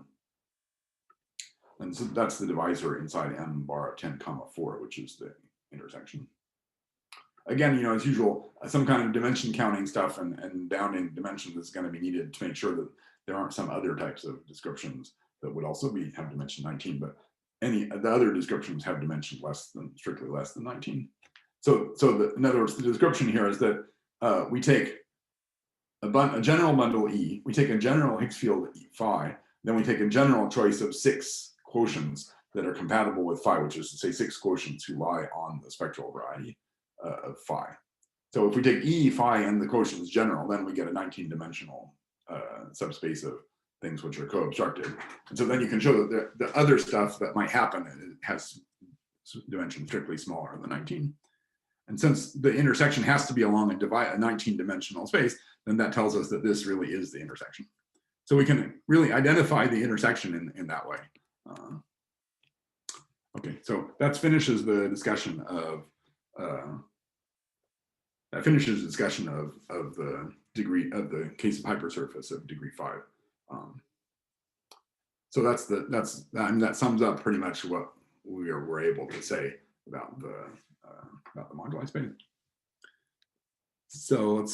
And so that's the divisor inside M bar 10 comma 4, which is the intersection. Again, as usual, some kind of dimension counting stuff and bounding dimensions is going to be needed to make sure that there aren't some other types of descriptions that would also have dimension 19, but the other descriptions have dimension strictly less than 19. So in other words, the description here is that we take a general bundle E, we take a general Higgs field phi, then we take a general choice of 6 quotients that are compatible with phi, which is to say 6 quotients who lie on the spectral variety of phi. So if we take E, phi, and the quotients general, then we get a 19-dimensional subspace of things which are co-obstructed. And so then you can show that the other stuff that might happen has dimension strictly smaller than 19. And since the intersection has to be along a 19-dimensional space, then that tells us that this really is the intersection. So we can really identify the intersection in that way. Okay, so that finishes the discussion of the degree of the case of hypersurface of degree 5. So that sums up pretty much what we were able to say about the moduli space. So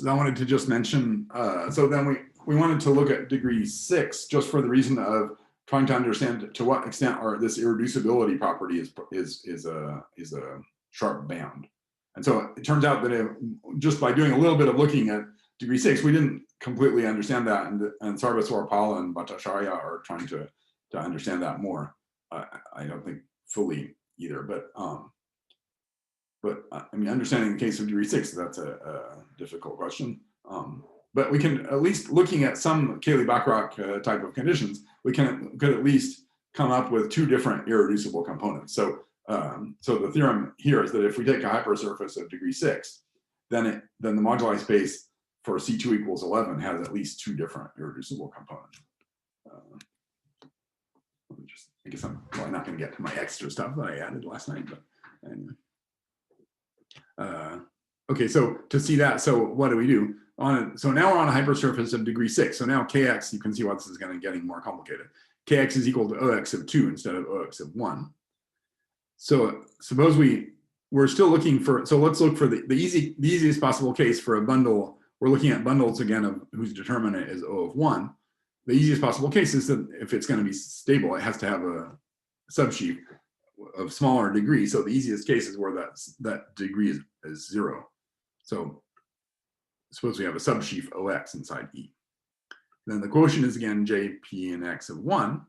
I wanted to just mention, so then we wanted to look at degree 6 just for the reason of trying to understand to what extent this irreducibility property is a sharp bound. And so it turns out that just by doing a little bit of looking at degree 6, we didn't completely understand that, and Sarvaswar and Bhattacharya are trying to understand that more. I don't think fully either, but I mean, understanding the case of degree 6, that's a difficult question. But we can at least, looking at some Cayley-Bachrach type of conditions, we could at least come up with 2 different irreducible components. So the theorem here is that if we take a hypersurface of degree 6, then the moduli space for C2 equals 11 has at least 2 different irreducible components. I guess I'm probably not going to get to my extra stuff that I added last night, but anyway. Okay, so to see that, so what do we do? So now we're on a hypersurface of degree 6. So now Kx, you can see why this is getting more complicated. Kx is equal to Ox of 2 instead of Ox of 1. So suppose we're still looking for, so let's look for the easiest possible case for a bundle. We're looking at bundles again of whose determinant is O of 1. The easiest possible case is that if it's going to be stable, it has to have a subsheaf of smaller degree. So the easiest case is where that degree is 0. So suppose we have a subsheaf OX inside E. Then the quotient is again J, P, and X of 1.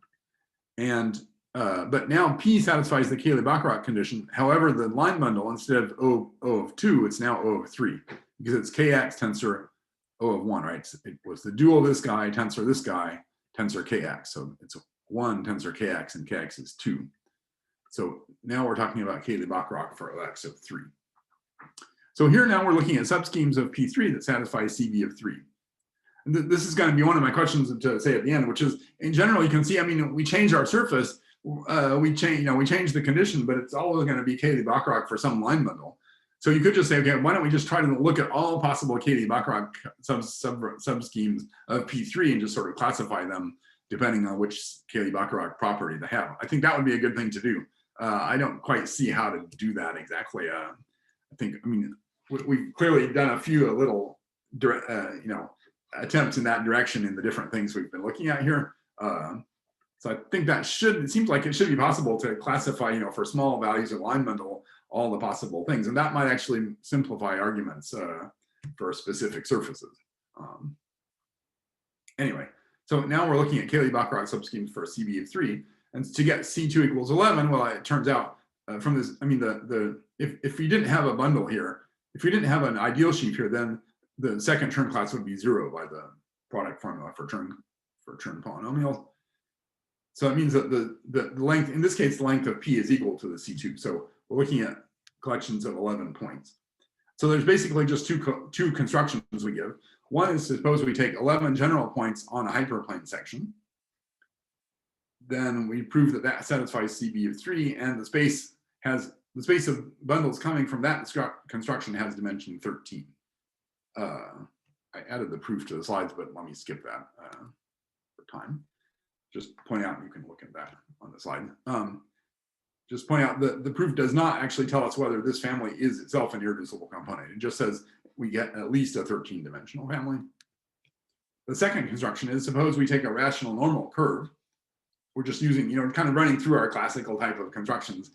And but now P satisfies the Cayley-Bachrach condition. However, the line bundle, instead of O of 2, it's now O of 3, because it's Kx tensor O of 1, right? It was the dual of this guy, tensor Kx. So it's 1 tensor Kx, and Kx is 2. So now we're talking about Cayley-Bachrach for Ox of 3. So here now we're looking at subschemes of P3 that satisfy CV of 3. And this is going to be one of my questions to say at the end, which is, in general, you can see, I mean, we change our surface, we change the condition, but it's always going to be Cayley-Bachrach for some line bundle. So you could just say, okay, why don't we just try to look at all possible Cayley-Bachrach subschemes of P3 and just sort of classify them depending on which Cayley-Bachrach property they have. I think that would be a good thing to do. I don't quite see how to do that exactly. I mean, we've clearly done a few little, attempts in that direction in the different things we've been looking at here. So I think that it seems like it should be possible to classify, for small values of line bundle, all the possible things. And that might actually simplify arguments for specific surfaces. Anyway, So now we're looking at Cayley-Bacharach subschemes for a CB of 3. And to get C2 equals 11, well, it turns out from this, I mean, if we didn't have a bundle here, if we didn't have an ideal sheaf here, then the second Chern class would be 0 by the product formula for Chern polynomials. So it means that the length, in this case, the length of P is equal to the C2. So we're looking at collections of 11 points. So there's basically just two constructions we give. One is, suppose we take 11 general points on a hyperplane section. Then we prove that that satisfies CB of 3, and the space of bundles coming from that construction has dimension 13. I added the proof to the slides, but let me skip that for time. Just point out, you can look at that on the slide. Just point out that the proof does not actually tell us whether this family is itself an irreducible component. It just says we get at least a 13-dimensional family. The second construction is, suppose we take a rational normal curve. We're just using, kind of running through our classical type of constructions.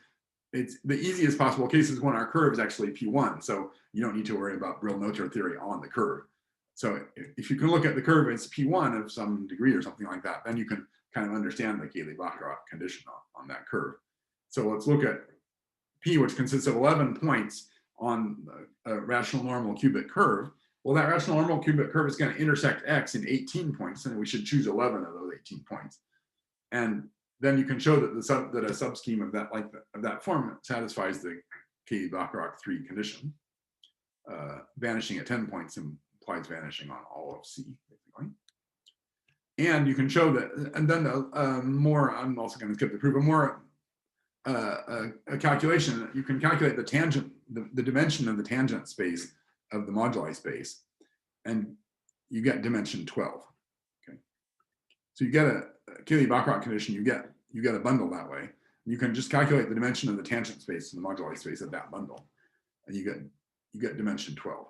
It's the easiest possible case is when our curve is actually P1. So you don't need to worry about Brill-Noether theory on the curve. So if you can look at the curve, it's P1 of some degree or something like that, then you can kind of understand the Cayley-Bacharach condition on that curve. So let's look at P, which consists of 11 points on a rational normal cubic curve. Well, that rational normal cubic curve is going to intersect X in 18 points, and we should choose 11 of those 18 points. And then you can show that that a subscheme of that form satisfies the Cayley-Bacharach 3 condition. Vanishing at 10 points implies vanishing on all of C, basically. And you can show that, and then I'm also going to skip the proof, a calculation. You can calculate the tangent, the dimension of the tangent space of the moduli space, and you get dimension 12. Okay, so you get a Cayley-Bacharach condition. You get a bundle that way. You can just calculate the dimension of the tangent space and the moduli space of that bundle, and you get dimension 12.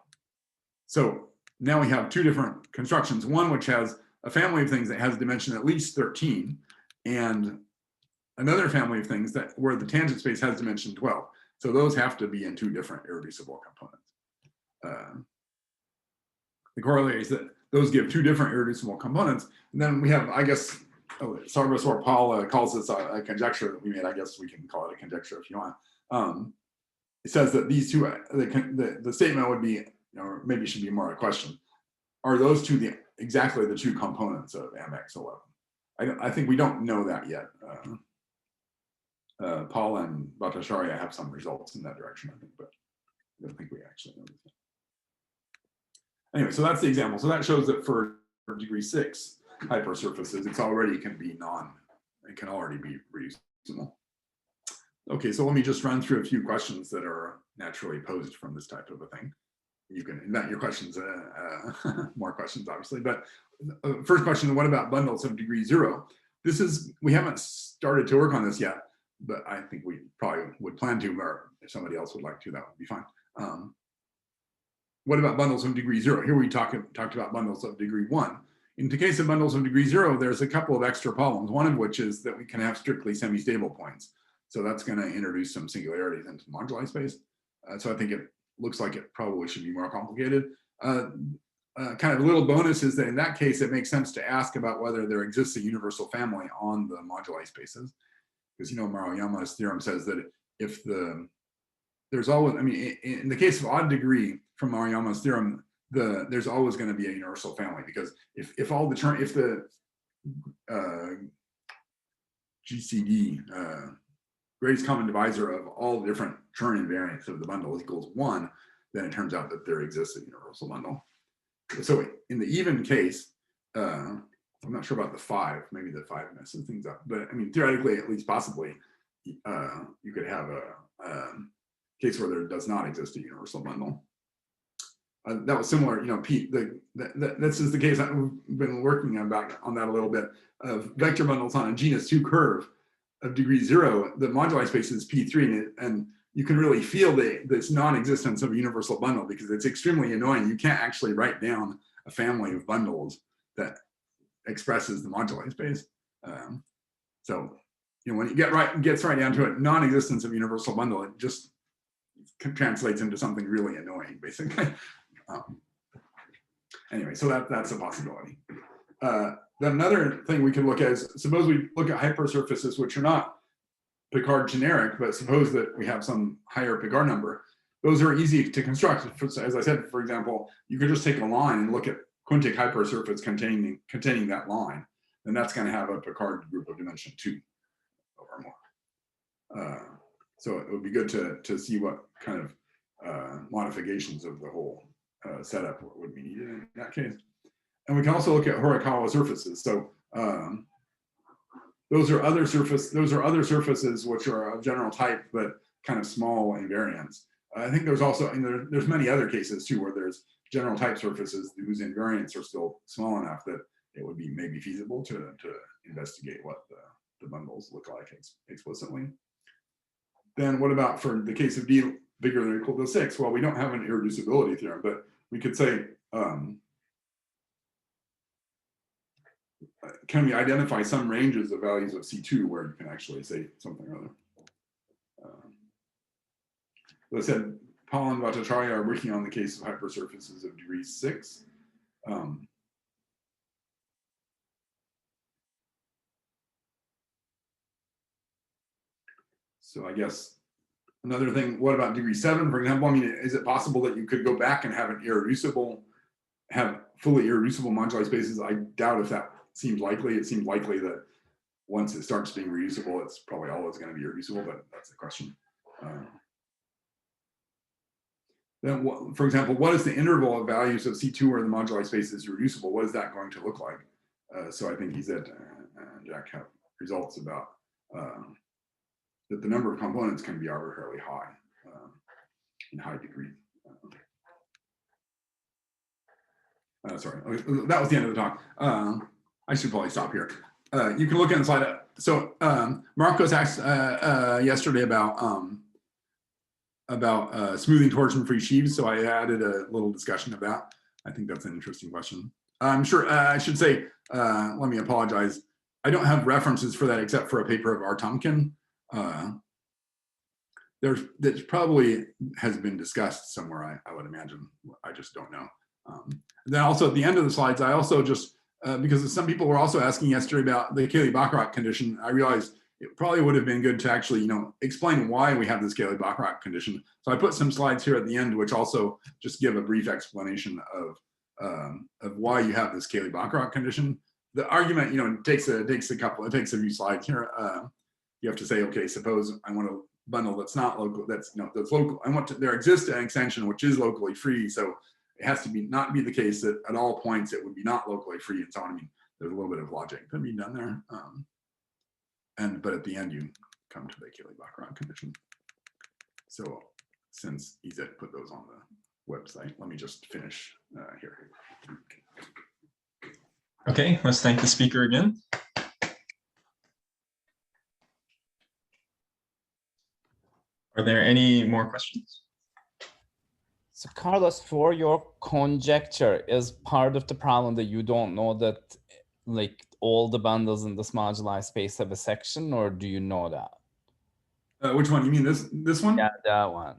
So now we have two different constructions. One which has a family of things that has dimension at least 13, and another family of things where the tangent space has dimension 12. So those have to be in two different irreducible components. The corollary is that those give two different irreducible components. And then we have, I guess, Sargos or Paul calls this a conjecture that we made. I guess we can call it a conjecture if you want. It says that these two, the statement would be, or maybe should be more a question. Are those two exactly the two components of MX11? I think we don't know that yet. Paul and Bhattacharya have some results in that direction, I think, but I don't think we actually know this. Anyway, so that's the example. So that shows that for degree 6 hypersurfaces, it can already be reducible. Okay, so let me just run through a few questions that are naturally posed from this type of a thing. You can invent your questions, more questions, obviously. But first question, what about bundles of degree 0? We haven't started to work on this yet, but I think we probably would plan to, or if somebody else would like to, that would be fine. What about bundles of degree 0? Here we talked about bundles of degree 1. In the case of bundles of degree 0, there's a couple of extra problems, one of which is that we can have strictly semi-stable points. So that's going to introduce some singularities into the moduli space. So I think it looks like it probably should be more complicated. Kind of a little bonus is that in that case, it makes sense to ask about whether there exists a universal family on the moduli spaces. Because, Maruyama's theorem says that if there's always, in the case of odd degree from Maruyama's theorem, there's always going to be a universal family, because if the GCD, greatest common divisor of all the different Chern invariants of the bundle equals 1, then it turns out that there exists a universal bundle. So in the even case, I'm not sure about the 5, maybe the 5 messes things up, but theoretically, at least possibly, you could have a case where there does not exist a universal bundle. That was similar, Pete, this is the case I've been working on that a little bit, of vector bundles on a genus 2 curve of degree 0. The moduli space is P3, and you can really feel this non-existence of a universal bundle, because it's extremely annoying. You can't actually write down a family of bundles that expresses the moduli space. So, when it gets right down to it, non-existence of universal bundle, it just translates into something really annoying, basically. Anyway, so that's a possibility. then another thing we could look at is, suppose we look at hypersurfaces, which are not Picard generic, but suppose that we have some higher Picard number. Those are easy to construct. As I said, for example, you could just take a line and look at quintic hypersurface containing that line, and that's going to have a Picard group of dimension 2 or more. So it would be good to see what kind of modifications of the whole setup would be needed in that case. And we can also look at Horikawa surfaces. So those are other surfaces which are of general type, but kind of small invariants. I think there's also, and there's many other cases too, where there's general type surfaces whose invariants are still small enough that it would be maybe feasible to investigate what the bundles look like explicitly. Then what about for the case of D bigger than or equal to 6? Well, we don't have an irreducibility theorem, but we could say, can we identify some ranges of values of C2 where you can actually say something or other? As I said, Paul and Bhattacharya are working on the case of hypersurfaces of degree 6. So I guess another thing, what about degree 7, for example? I mean, is it possible that you could go back and have an fully irreducible moduli spaces? I doubt if that seems likely. It seems likely that once it starts being reducible, it's probably always going to be irreducible, but that's the question. Then, for example, what is the interval of values of C2 where the moduli space is irreducible? What is that going to look like? So I think he said, Jack have results about that the number of components can be arbitrarily high in high degree. Sorry, that was the end of the talk. I should probably stop here. You can look at the slide. So Marcos asked yesterday about smoothing torsion-free sheaves. So I added a little discussion of that. I think that's an interesting question. I'm sure I should say, let me apologize. I don't have references for that except for a paper of R. Tomkin. That probably has been discussed somewhere, I would imagine. I just don't know. Then also at the end of the slides, I also just, because some people were also asking yesterday about the Cayley-Bachrach condition, I realized it probably would have been good to actually, explain why we have this Cayley-Bachrach condition. So I put some slides here at the end, which also just give a brief explanation of why you have this Cayley-Bachrach condition. The argument, it takes a few slides here. You have to say, okay, suppose I want a bundle that's not local, that's local. There exists an extension which is locally free, so it has to not be the case that at all points it would be not locally free and so on. I mean, there's a little bit of logic that be done there. But at the end, you come to the Cayley-Bachrach condition. So since Izet put those on the website, let me just finish here. Okay, let's thank the speaker again. Are there any more questions? So Carlos, for your conjecture, is part of the problem that you don't know that like all the bundles in this moduli space have a section, or do you know that? Which one? You mean this one? Yeah, that one.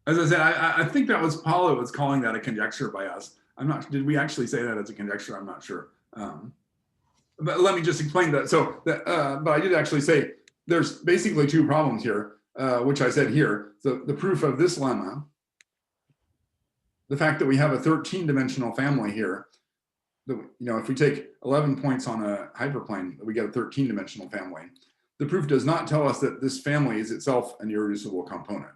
As I said, I think that was Paula was calling that a conjecture by us. I'm not. Did we actually say that as a conjecture? I'm not sure. But let me just explain that. So, but I did actually say there's basically two problems here, which I said here. So the proof of this lemma, the fact that we have a 13-dimensional family here, if we take 11 points on a hyperplane, we get a 13-dimensional family. The proof does not tell us that this family is itself an irreducible component.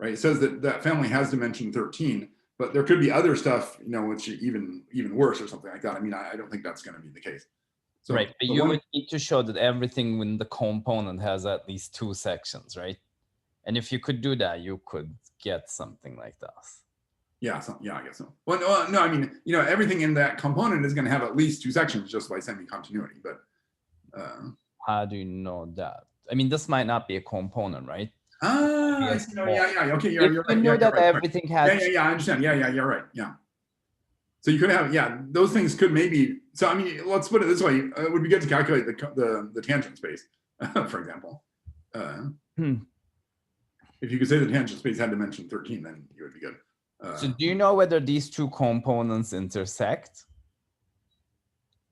Right? It says that that family has dimension 13, but there could be other stuff, which even worse or something like that. I mean, I don't think that's going to be the case. So, right, but you would need to show that everything in the component has at least 2 sections, right? And if you could do that, you could get something like this. Yeah, I guess so. Well, no, I mean, everything in that component is going to have at least 2 sections just by semi-continuity. But how do you know that? I mean, this might not be a component, right? I see. Yeah. Okay, you're right. You know that everything has. Yeah, I understand. Yeah, you're right. Yeah. So you could have, those things could maybe. So I mean, let's put it this way: it would be good to calculate the tangent space, for example. If you could say the tangent space had dimension 13, then you would be good. So do you know whether these 2 components intersect?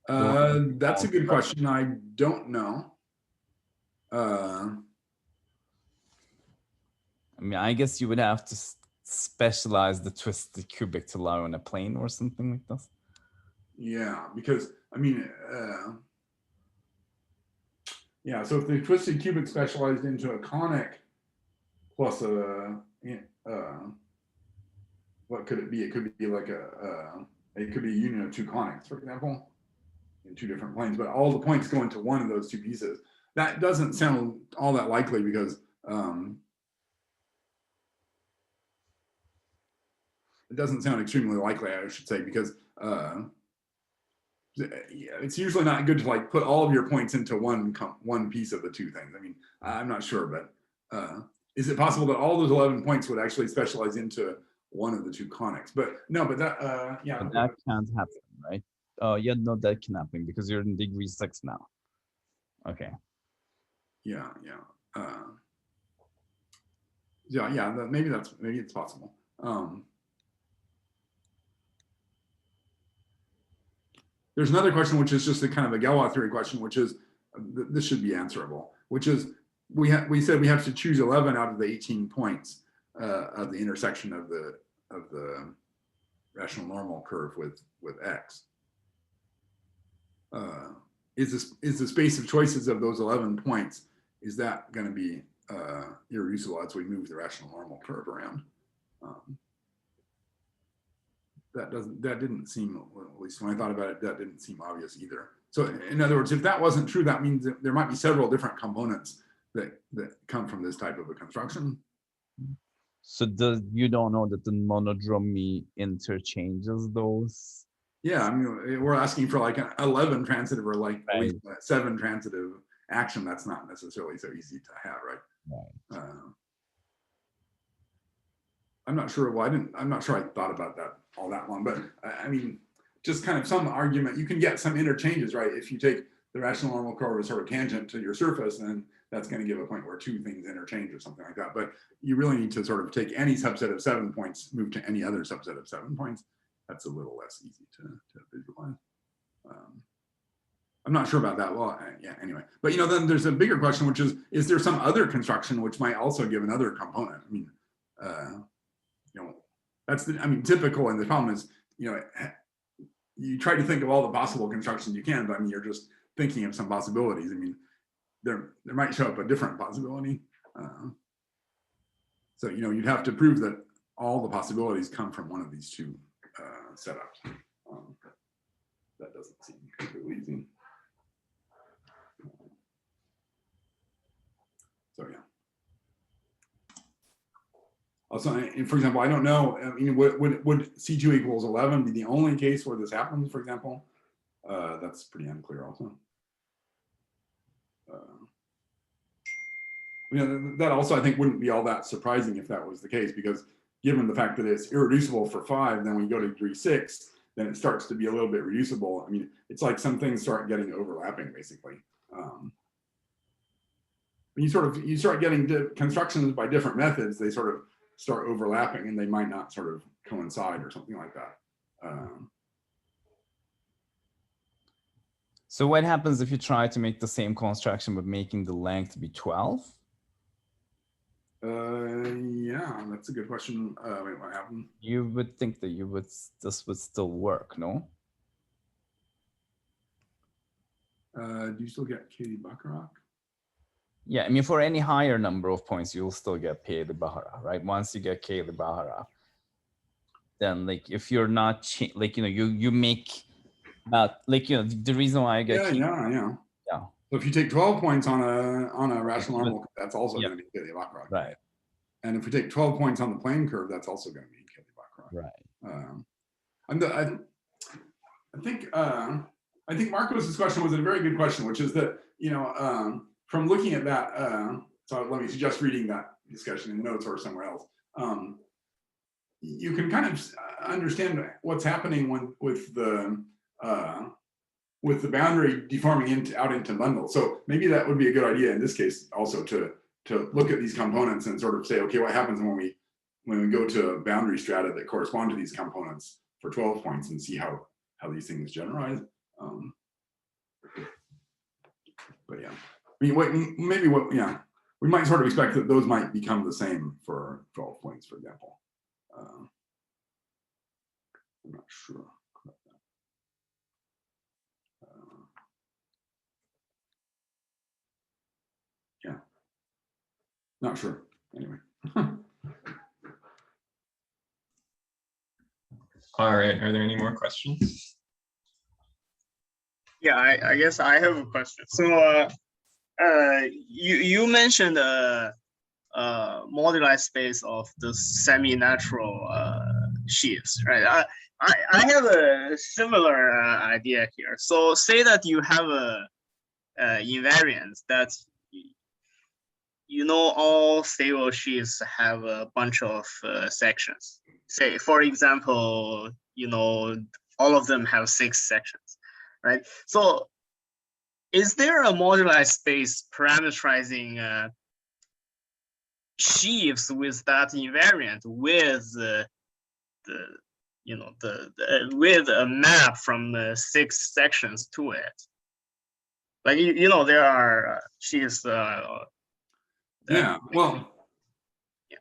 That's a good question. I don't know. I mean, I guess you would have to specialize the twisted cubic to lie on a plane or something like this. Yeah, because I mean, yeah. So if the twisted cubic specialized into a conic plus a, what could it be? It could be like it could be a union of two conics, for example, in two different planes. But all the points go into one of those two pieces. That doesn't sound all that likely because it doesn't sound extremely likely, I should say, because yeah, it's usually not good to like put all of your points into one piece of the two things. I mean, I'm not sure, but is it possible that all those 11 points would actually specialize into one of the two conics? But no, but that yeah, But that can't happen, right? Yeah, no, that can happen because you're in degree 6 now. Okay. yeah, maybe it's possible. There's another question, which is just a kind of a Galois theory question, which is this should be answerable, which is we said we have to choose 11 out of the 18 points of the intersection of the rational normal curve with x. Is the space of choices of those 11 points, is that going to be irreducible as we move the rational normal curve around? That didn't seem, at least when I thought about it, that didn't seem obvious either. So in other words, if that wasn't true, that means that there might be several different components that come from this type of a construction. So you don't know that the monodromy interchanges those? Yeah, I mean, we're asking for like an 11 transitive or like at Right. least a 7 transitive action. That's not necessarily so easy to have, right? Right. I'm not sure. Well, I'm not sure I thought about that all that long, but I mean, just kind of some argument. You can get some interchanges, right? If you take the rational normal curve as sort of tangent to your surface, then that's going to give a point where two things interchange or something like that. But you really need to sort of take any subset of 7 points, move to any other subset of 7 points. That's a little less easy to visualize. I'm not sure about that. Well, yeah, anyway. But, you know, then there's a bigger question, which is there some other construction which might also give another component? I mean, you know, that's I mean, typical, and the problem is, you know, you try to think of all the possible constructions you can, but I mean, you're just thinking of some possibilities. I mean, there might show up a different possibility. So, you know, you'd have to prove that all the possibilities come from one of these two setups. That doesn't seem completely easy. So, yeah. Also, for example, I don't know, I mean, would C2 equals 11 be the only case where this happens, for example? That's pretty unclear also. You know, that also, I think, wouldn't be all that surprising if that was the case, because given the fact that it's irreducible for 5, then when you go to degree 6, then it starts to be a little bit reducible. I mean, it's like some things start getting overlapping, basically. When you start getting constructions by different methods, they sort of start overlapping, and they might not sort of coincide or something like that. So what happens if you try to make the same construction but making the length be 12? Yeah, that's a good question. Wait, what happened? You would think that this would still work, no? Do you still get Katie Bacharach? Yeah, I mean, for any higher number of points, you'll still get Katie Bacharach, right? Once you get Katie Bacharach, then like if you're not like, you know, you make about like, you know, the reason why I get Yeah. So if you take 12 points on a rational normal, that's also going to be Katie Bacharach. Right. And if we take 12 points on the plane curve, that's also going to be Katie Bacharach. Right. I think Marcos's question was a very good question, which is that, you know, from looking at that, so let me suggest reading that discussion in the notes or somewhere else. You can kind of understand what's happening with the boundary deforming out into bundles. So maybe that would be a good idea in this case also to look at these components and sort of say, okay, what happens when we go to boundary strata that correspond to these components for 12 points and see how these things generalize. But yeah, I mean, maybe yeah, we might sort of expect that those might become the same for 12 points, for example. I'm not sure about that. Yeah, not sure. Anyway. All right, are there any more questions? Yeah, I guess I have a question. So you mentioned moduli space of the semi-natural sheaves, right? I have a similar idea here. So say that you have a invariant that all stable sheaves have a bunch of sections. Say, for example, all of them have 6 sections, right? So is there a moduli space parameterizing sheaves with that invariant with with a map from the 6 sections to it? Like there are sheaves. Yeah. Well. Yeah.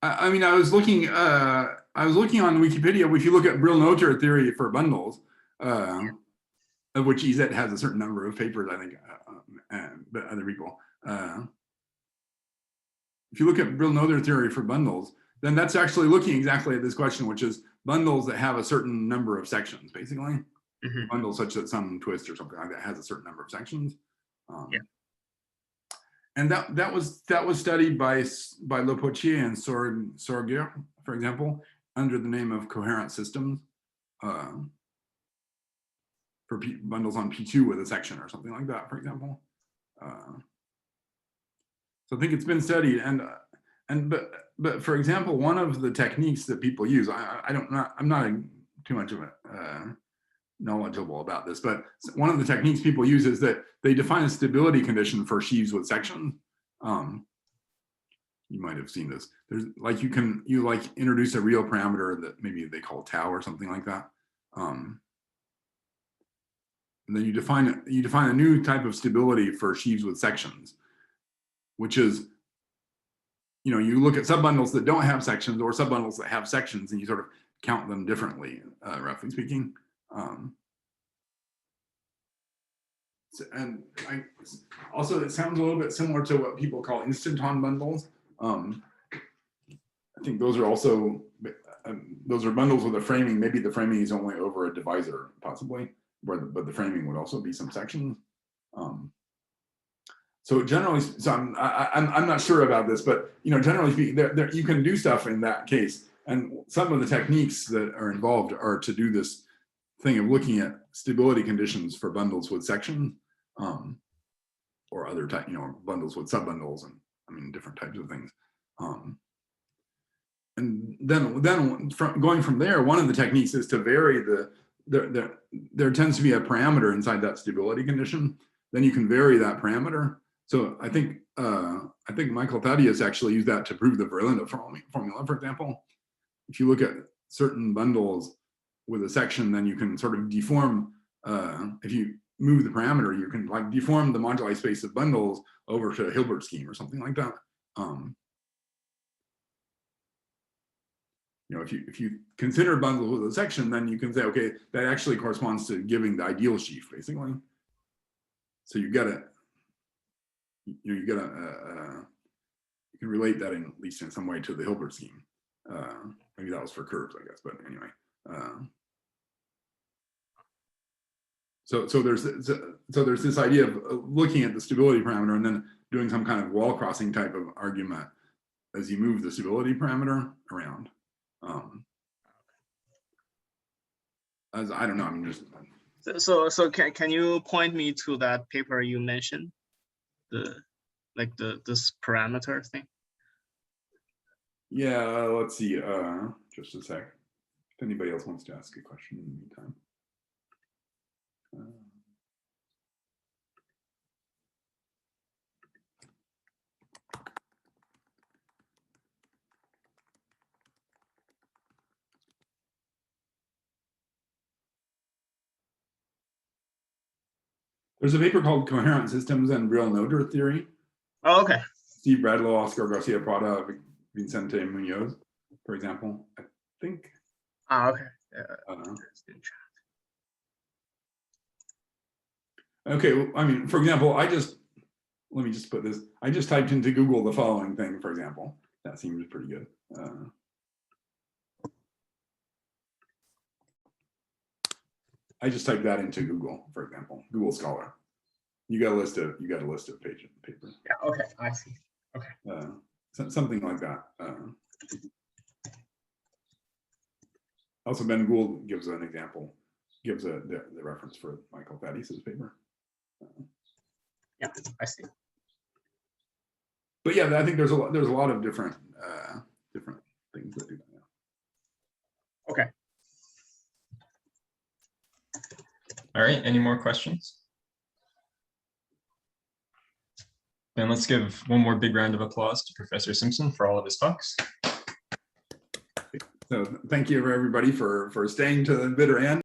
I mean, I was looking on Wikipedia. If you look at Brill-Noether theory for bundles, of which EZ has a certain number of papers, I think, but other people. If you look at Brill-Noether theory for bundles, then that's actually looking exactly at this question, which is bundles that have a certain number of sections, basically. Mm-hmm. Bundles such that some twist or something like that has a certain number of sections. Yeah. And that was studied by Le Potier and Sorger, for example, under the name of coherent systems for bundles on P2 with a section or something like that, for example. So I think it's been studied, but for example, one of the techniques that people use, I'm not too much of a knowledgeable about this, but one of the techniques people use is that they define a stability condition for sheaves with sections. You might have seen this. There's like you introduce a real parameter that maybe they call tau or something like that, and then you define a new type of stability for sheaves with sections, which is, you look at subbundles that don't have sections or subbundles that have sections, and you sort of count them differently, roughly speaking. And also, it sounds a little bit similar to what people call instanton bundles. I think those are also those are bundles with a framing. Maybe the framing is only over a divisor, possibly, but the framing would also be some sections. So generally, I'm not sure about this, but generally speaking, you can do stuff in that case. And some of the techniques that are involved are to do this thing of looking at stability conditions for bundles with sections, or other type, bundles with subbundles, and different types of things. And then going from there, one of the techniques is to vary there tends to be a parameter inside that stability condition. Then you can vary that parameter. So I think Michael Thaddeus actually used that to prove the Verlinda formula, for example. If you look at certain bundles with a section, then you can sort of deform, if you move the parameter, you can like deform the moduli space of bundles over to a Hilbert scheme or something like that. If you consider bundles with a section, then you can say, okay, that actually corresponds to giving the ideal sheaf, basically. So you get it. You can relate that at least in some way to the Hilbert scheme. Maybe that was for curves, I guess, but anyway. So there's this idea of looking at the stability parameter and then doing some kind of wall crossing type of argument as you move the stability parameter around. As I don't know, just. So can you point me to that paper you mentioned, this parameter thing? Yeah, let's see. Just a sec. If anybody else wants to ask a question in the meantime. There's a paper called Coherent Systems and Real Noder Theory. Oh, okay. Steve Bradlow, Oscar Garcia Prada, Vicente Munoz, for example. I think. Okay. Okay, well, I mean, for example, let me just put this. I just typed into Google the following thing, for example. That seems pretty good. I just typed that into Google, for example, Google Scholar. You got a list of paper. Yeah. Okay. I see. Okay. Something like that. Also, Ben Gould gives an example, gives the reference for Michael Thaddeus's paper. Yeah, I see. But yeah, I think there's a lot of different things that do that. Okay. All right, any more questions? Then let's give one more big round of applause to Professor Simpson for all of his talks. So thank you everybody for staying to the bitter end.